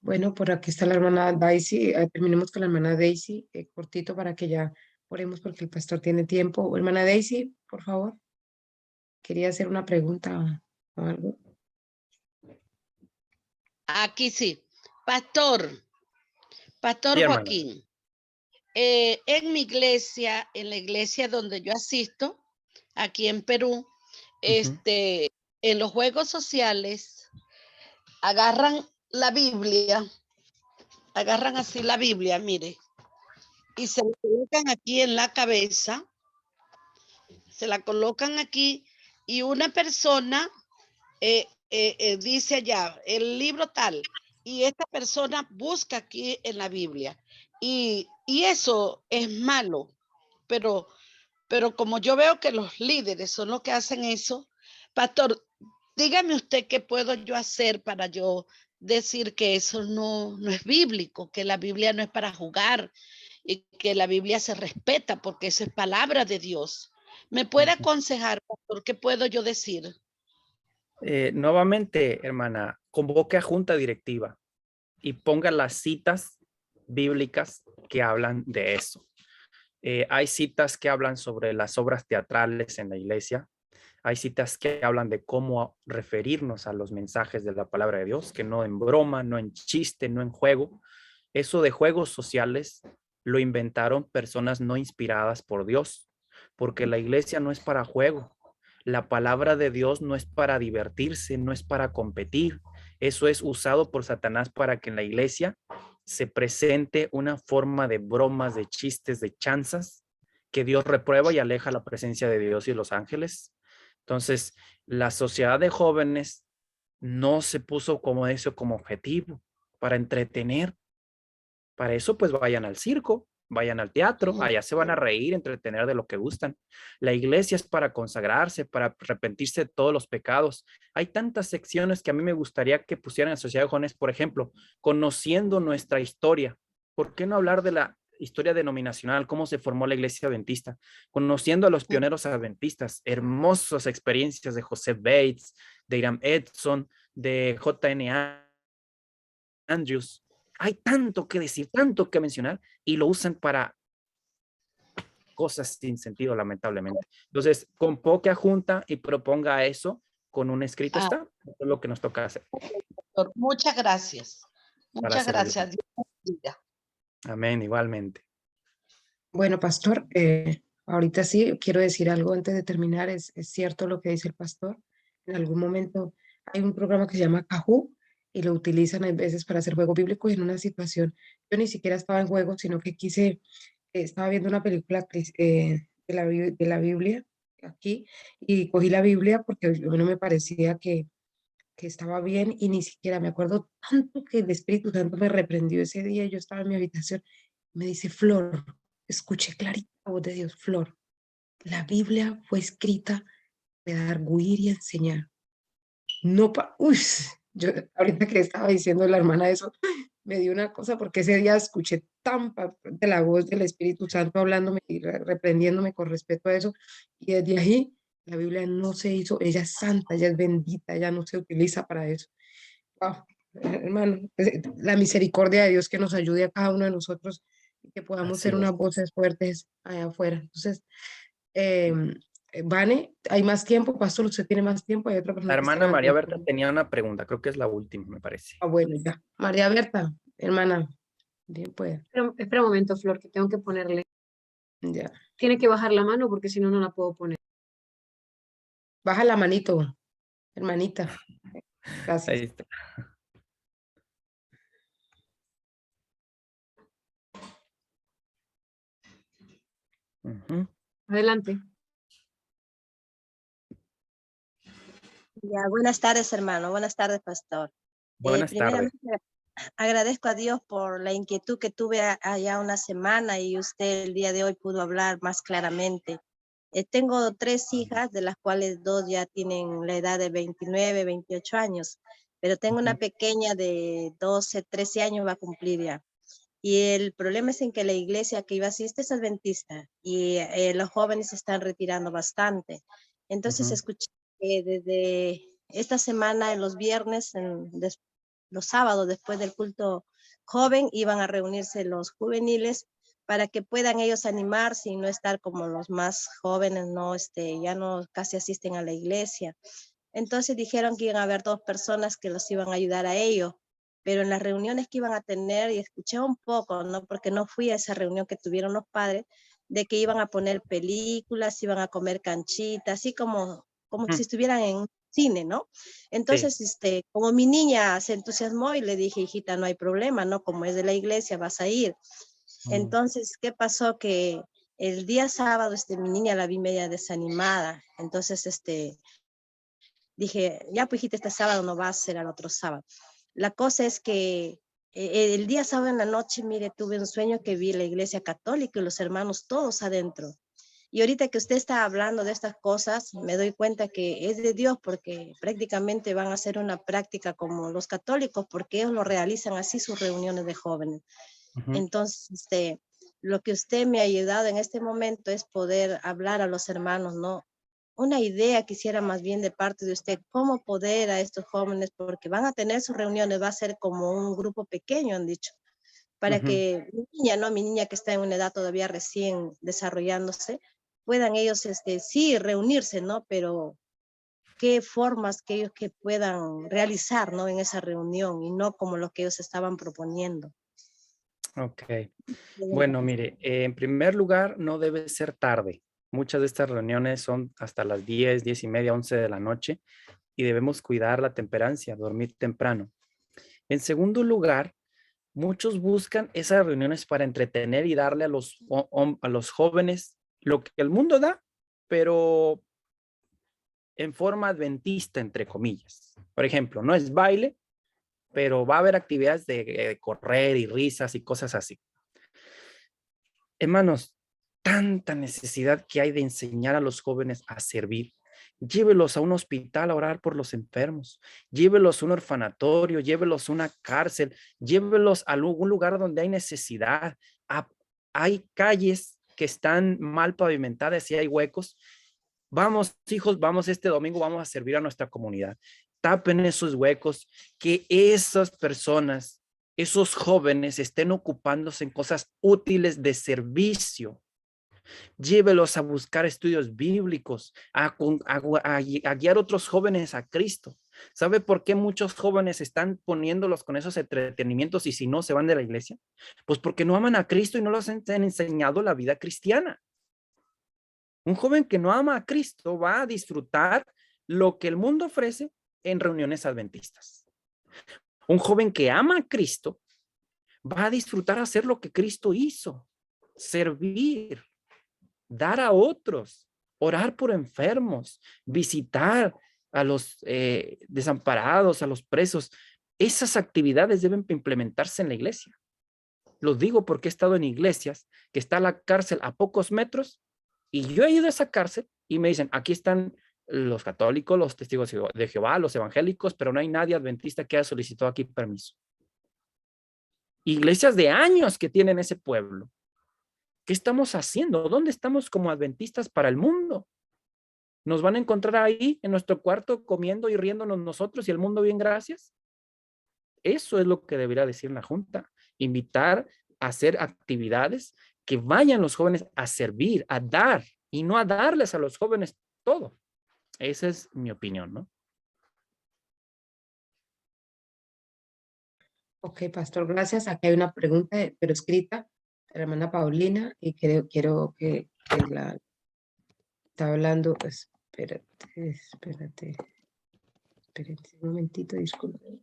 Bueno, por aquí está la hermana Daisy. Terminemos con la hermana Daisy, cortito para que ya oremos porque el pastor tiene tiempo. Hermana Daisy, por favor, quería hacer una pregunta o algo. Aquí sí. Pastor Sí, hermana. Joaquín, en mi iglesia, en la iglesia donde yo asisto, aquí en Perú, Ujú. en los juegos sociales, agarran la Biblia, agarran así la Biblia, mire, y se la colocan aquí en la cabeza, se la colocan aquí, y una persona dice allá, el libro tal, y esta persona busca aquí en la Biblia. Y eso es malo, pero, pero como yo veo que los líderes son los que hacen eso, pastor, dígame usted qué puedo yo hacer para yo decir que eso no es bíblico, que la Biblia no es para jugar y que la Biblia se respeta porque eso es palabra de Dios. ¿Me puede Ujú. aconsejar, pastor, qué puedo yo decir? Nuevamente, hermana, convoque a junta directiva y ponga las citas bíblicas que hablan de eso. Hay citas que hablan sobre las obras teatrales en la iglesia. Hay citas que hablan de cómo referirnos a los mensajes de la palabra de Dios, que no en broma, no en chiste, no en juego. Eso de juegos sociales lo inventaron personas no inspiradas por Dios, porque la iglesia no es para juego. La palabra de Dios no es para divertirse, no es para competir. Eso es usado por Satanás para que en la iglesia se presente una forma de bromas, de chistes, de chanzas que Dios reprueba y aleja la presencia de Dios y los ángeles. Entonces, la sociedad de jóvenes no se puso como eso como objetivo, para entretener. Para eso, pues vayan al circo, vayan al teatro, allá se van a reír, entretener de lo que gustan. La iglesia es para consagrarse, para arrepentirse de todos los pecados. Hay tantas secciones que a mí me gustaría que pusieran en la sociedad de jóvenes, por ejemplo, conociendo nuestra historia. ¿Por qué no hablar de la historia denominacional, cómo se formó la iglesia adventista, conociendo a los pioneros adventistas, hermosas experiencias de José Bates, de Hiram Edson, de J.N. Andrews? Hay tanto que decir, tanto que mencionar, y lo usan para cosas sin sentido, lamentablemente. Entonces, convoque a junta y proponga eso con un escrito. Ah, Está, eso es lo que nos toca hacer doctor, muchas gracias. para Muchas servir. gracias. Dios bendiga. Amén, igualmente. Bueno, pastor, ahorita sí quiero decir algo antes de terminar. Es cierto lo que dice el pastor. En algún momento hay un programa que se llama Kahoot y lo utilizan a veces para hacer juegos bíblicos y en una situación. Yo ni siquiera estaba en juego, sino que estaba viendo una película de la Biblia aquí y cogí la Biblia porque a mí no me parecía que estaba bien y ni siquiera me acuerdo tanto que el Espíritu Santo me reprendió ese día. Yo estaba en mi habitación, me dice, Flor, escuché clarita la voz de Dios, Flor, la Biblia fue escrita para arguir y enseñar. No uy, yo ahorita que estaba diciendo la hermana eso, me dio una cosa porque ese día escuché tan de la voz del Espíritu Santo hablándome y reprendiéndome con respecto a eso. Y desde ahí la Biblia no se hizo, ella es santa, ella es bendita, ella no se utiliza para eso. Wow, hermano, la misericordia de Dios que nos ayude a cada uno de nosotros y que podamos Así ser unas es. voces fuertes allá afuera. Entonces, Vane, ¿hay más tiempo? Pastor, usted tiene más tiempo, hay otra La persona que está hermana María levantando. Berta tenía una pregunta, creo que es la última, me parece. Ah, bueno, ya. María Berta, hermana, bien puede, Espera un momento, Flor, que tengo que ponerle. ya. Tiene que bajar la mano porque si no, no la puedo poner. Baja la manito, hermanita. Gracias. Ahí está. Ujú. Adelante. Ya, buenas tardes, hermano. Buenas tardes, pastor. Buenas tardes. Primeramente, agradezco a Dios por la inquietud que tuve allá una semana y usted el día de hoy pudo hablar más claramente. Tengo 3 hijas, de las cuales 2 ya tienen la edad de 29, 28 años, pero tengo una Ujú. pequeña de 12, 13 años va a cumplir ya. Y el problema es en que la iglesia que iba a asistir es adventista y los jóvenes se están retirando bastante. Entonces Ujú. escuché que desde esta semana, en los viernes, los sábados después del culto joven, iban a reunirse los juveniles para que puedan ellos animarse y no estar como los más jóvenes, no, ya no casi asisten a la iglesia. Entonces dijeron que iban a haber 2 personas que los iban a ayudar a ellos, pero en las reuniones que iban a tener, y escuché un poco, ¿no? Porque no fui a esa reunión que tuvieron los padres, de que iban a poner películas, iban a comer canchitas, así como si Ujú. estuvieran en un cine, ¿no? Sí. Entonces, como mi niña se entusiasmó y le dije, hijita, no hay problema, ¿no? Como es de la iglesia, vas a ir. Mm. Entonces, ¿qué pasó? Que el día sábado, mi niña la vi media desanimada. Entonces, dije, ya pues hijita, este sábado no va a ser al otro sábado. La cosa es que el día sábado en la noche, mire, tuve un sueño que vi la iglesia católica y los hermanos todos adentro. Y ahorita que usted está hablando de estas cosas, me doy cuenta que es de Dios porque prácticamente van a hacer una práctica como los católicos porque ellos lo realizan así sus reuniones de jóvenes. Ujú. Entonces, lo que usted me ha ayudado en este momento es poder hablar a los hermanos, ¿no? Una idea quisiera más bien de parte de usted, cómo poder a estos jóvenes, porque van a tener sus reuniones, va a ser como un grupo pequeño, han dicho, para Ujú. que mi niña, ¿no? Mi niña que está en una edad todavía recién desarrollándose, puedan ellos, sí, reunirse, ¿no? Pero qué formas que ellos que puedan realizar, ¿no? En esa reunión y no como lo que ellos estaban proponiendo. Ok. Bueno, mire, en primer lugar, no debe ser tarde. Muchas de estas reuniones son hasta las 10, 10 y media, 11 de la noche y debemos cuidar la temperancia, dormir temprano. En segundo lugar, muchos buscan esas reuniones para entretener y darle a a los jóvenes lo que el mundo da, pero en forma adventista, entre comillas. Por ejemplo, no es baile, pero va a haber actividades de correr y risas y cosas así. Hermanos, tanta necesidad que hay de enseñar a los jóvenes a servir. Llévelos a un hospital a orar por los enfermos, llévelos a un orfanatorio, llévelos a una cárcel, llévelos a algún lugar donde hay necesidad. Hay calles que están mal pavimentadas y hay huecos. Vamos, hijos, vamos este domingo, vamos a servir a nuestra comunidad. Tapen esos huecos, que esas personas, esos jóvenes estén ocupándose en cosas útiles de servicio. Llévelos a buscar estudios bíblicos, a guiar otros jóvenes a Cristo. ¿Sabe por qué muchos jóvenes están poniéndolos con esos entretenimientos y si no se van de la iglesia? Pues porque no aman a Cristo y no les han enseñado la vida cristiana. Un joven que no ama a Cristo va a disfrutar lo que el mundo ofrece en reuniones adventistas. Un joven que ama a Cristo va a disfrutar hacer lo que Cristo hizo, servir, dar a otros, orar por enfermos, visitar a los desamparados, a los presos. Esas actividades deben implementarse en la iglesia. Lo digo porque he estado en iglesias que está la cárcel a pocos metros y yo he ido a esa cárcel y me dicen, aquí están los católicos, los testigos de Jehová, los evangélicos, pero no hay nadie adventista que haya solicitado aquí permiso. Iglesias de años que tienen ese pueblo. ¿Qué estamos haciendo? ¿Dónde estamos como adventistas para el mundo? ¿Nos van a encontrar ahí en nuestro cuarto comiendo y riéndonos nosotros y el mundo bien gracias? Eso es lo que debería decir la Junta. Invitar a hacer actividades que vayan los jóvenes a servir, a dar y no a darles a los jóvenes todo. Esa es mi opinión, ¿no? Ok, pastor, gracias. Aquí hay una pregunta, pero escrita, de la hermana Paulina, y quiero que la está hablando. Espérate un momentito, disculpe.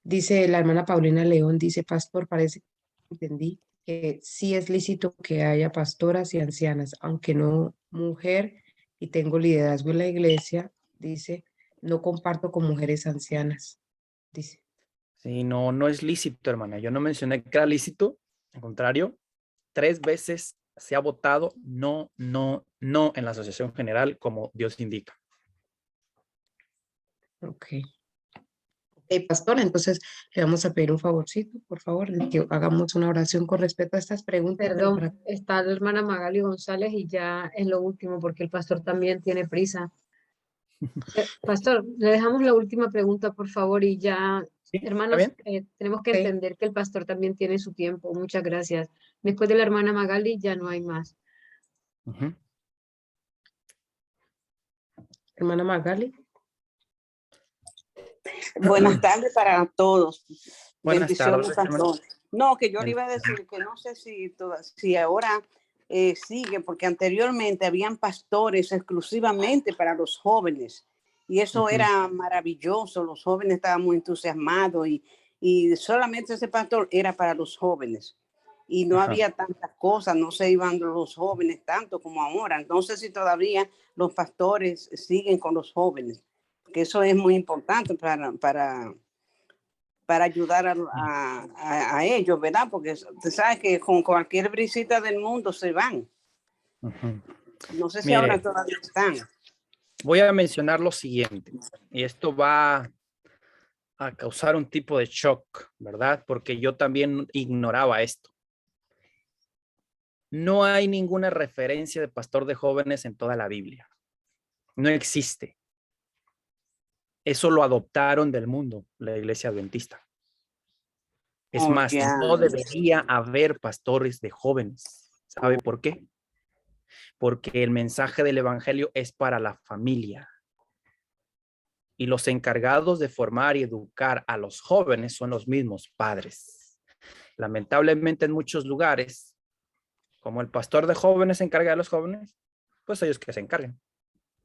Dice la hermana Paulina León, dice, pastor, parece que entendí que sí es lícito que haya pastoras y ancianas, aunque no mujer, y tengo liderazgo en la iglesia, dice, no comparto con mujeres ancianas, dice. Sí, no es lícito, hermana. Yo no mencioné que era lícito. Al contrario, 3 veces se ha votado no en la Asociación General como Dios indica. Ok. Pastor, entonces le vamos a pedir un favorcito, por favor, de que hagamos una oración con respecto a estas preguntas. Perdón, está la hermana Magali González y ya es lo último porque el pastor también tiene prisa. Pastor, le dejamos la última pregunta, por favor, y ya, ¿Sí? ¿Está hermanos, bien? tenemos que Ok. entender que el pastor también tiene su tiempo. Muchas gracias. Después de la hermana Magali ya no hay más. Ujú. Hermana Magali. Buenas tardes para todos. Buenas Bendiciones tardes, a hermano. todos. No, que yo le iba a decir que no sé si ahora sigue, porque anteriormente habían pastores exclusivamente para los jóvenes y eso Ujú. era maravilloso. Los jóvenes estaban muy entusiasmados y solamente ese pastor era para los jóvenes y no Ajá. había tantas cosas, no se iban los jóvenes tanto como ahora. Entonces, si todavía los pastores siguen con los jóvenes, que eso es muy importante para ayudar a ellos, ¿verdad? Porque usted sabe que con cualquier brisita del mundo se van. Ujú. No sé si Mire, ahora todavía están. voy a mencionar lo siguiente, y esto va a causar un tipo de shock, ¿verdad? Porque yo también ignoraba esto. No hay ninguna referencia de pastor de jóvenes en toda la Biblia. No existe. Eso lo adoptaron del mundo, la iglesia adventista. Es Oh, más, ya. no debería haber pastores de jóvenes. ¿Sabe por qué? Porque el mensaje del evangelio es para la familia. Y los encargados de formar y educar a los jóvenes son los mismos padres. Lamentablemente en muchos lugares, como el pastor de jóvenes se encarga de los jóvenes, pues ellos que se encarguen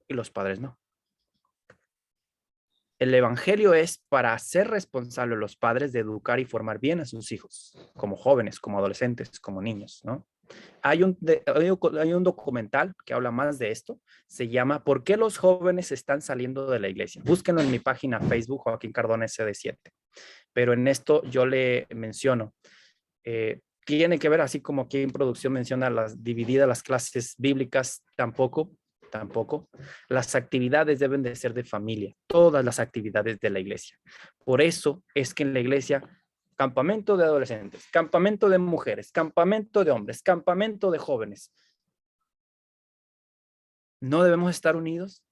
y los padres no. El evangelio es para hacer responsable a los padres de educar y formar bien a sus hijos, como jóvenes, como adolescentes, como niños, ¿no? Hay un documental que habla más de esto, se llama ¿Por qué los jóvenes están saliendo de la iglesia? Búsquenlo en mi página Facebook, Joaquín Cardona SD7. Pero en esto yo le menciono, tiene que ver, así como aquí en producción menciona divididas las clases bíblicas, tampoco. Las actividades deben de ser de familia, todas las actividades de la iglesia. Por eso es que en la iglesia, campamento de adolescentes, campamento de mujeres, campamento de hombres, campamento de jóvenes. ¿No debemos estar unidos?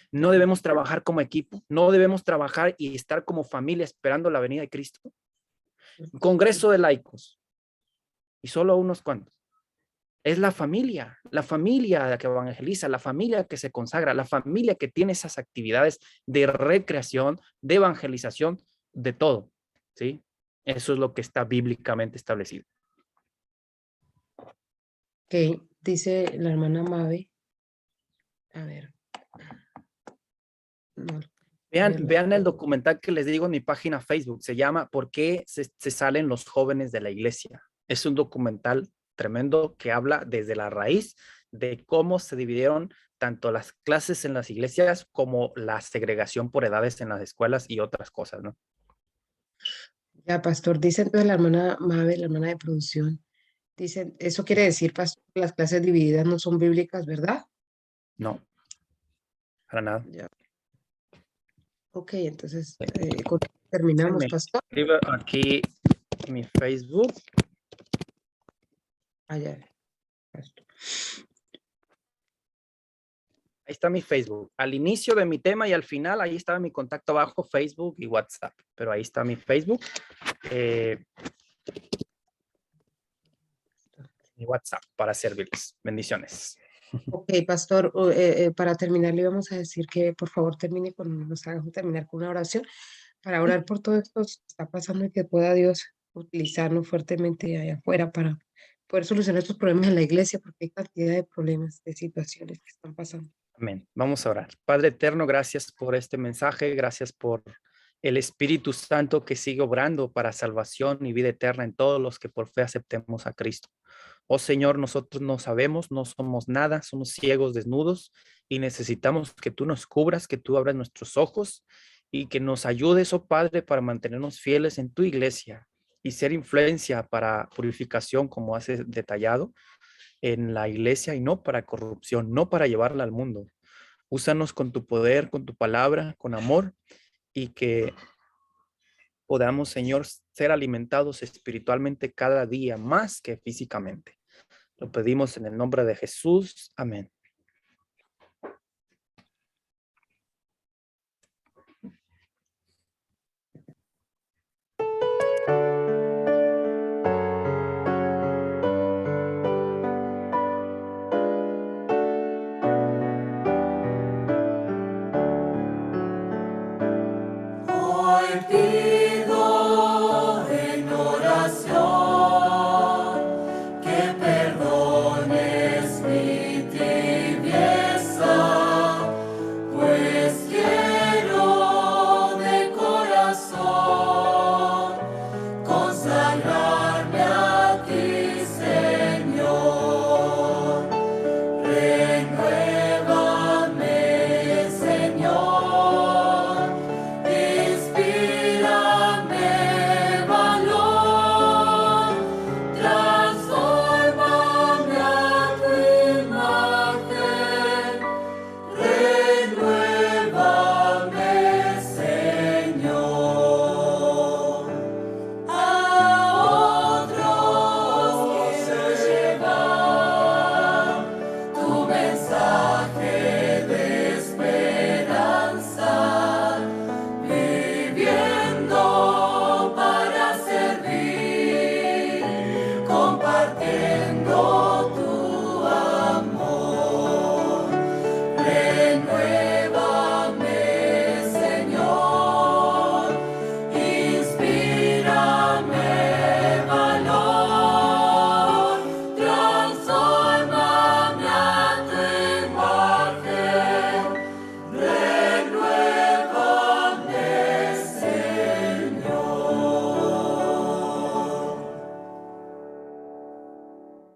¿No debemos trabajar como equipo? ¿No debemos trabajar y estar como familia esperando la venida de Cristo? Un congreso de laicos y solo unos cuantos. Es la familia la que evangeliza, la familia que se consagra, la familia que tiene esas actividades de recreación, de evangelización. de todo, ¿sí? Eso es lo que está bíblicamente establecido. Ok, dice la hermana Mabe. A ver. No, Vean el documental que les digo en mi página Facebook. Se llama ¿Por qué se salen los jóvenes de la iglesia? Es un documental tremendo que habla desde la raíz de cómo se dividieron tanto las clases en las iglesias como la segregación por edades en las escuelas y otras cosas, ¿no? ya, pastor, dice entonces la hermana Mabe, la hermana de producción. Dice, eso quiere decir, pastor, que las clases divididas no son bíblicas, ¿verdad? No, para nada. Ya. Ok, entonces terminamos, Déjenme pastor. escribo aquí mi Facebook. Allá, pastor. Ahí está mi Facebook. Al inicio de mi tema y al final, ahí estaba mi contacto abajo, Facebook y WhatsApp. Pero ahí está mi Facebook. Mi WhatsApp para servirles. Bendiciones. Ok, pastor, para terminar le vamos a decir que por favor nos haga terminar con una oración para orar por todo esto que está pasando y que pueda Dios utilizarnos fuertemente allá afuera para poder solucionar estos problemas en la iglesia, porque hay cantidad de problemas, de situaciones que están pasando. Amén. Vamos a orar. Padre eterno, gracias por este mensaje. Gracias por el Espíritu Santo que sigue obrando para salvación y vida eterna en todos los que por fe aceptemos a Cristo. Oh Señor, nosotros no sabemos, no somos nada, somos ciegos, desnudos y necesitamos que tú nos cubras, que tú abras nuestros ojos y que nos ayudes, oh Padre, para mantenernos fieles en tu iglesia y ser influencia para purificación, como has detallado en la iglesia, y no para corrupción, no para llevarla al mundo. Úsanos con tu poder, con tu palabra, con amor, y que podamos, Señor, ser alimentados espiritualmente cada día más que físicamente. Lo pedimos en el nombre de Jesús. Amén.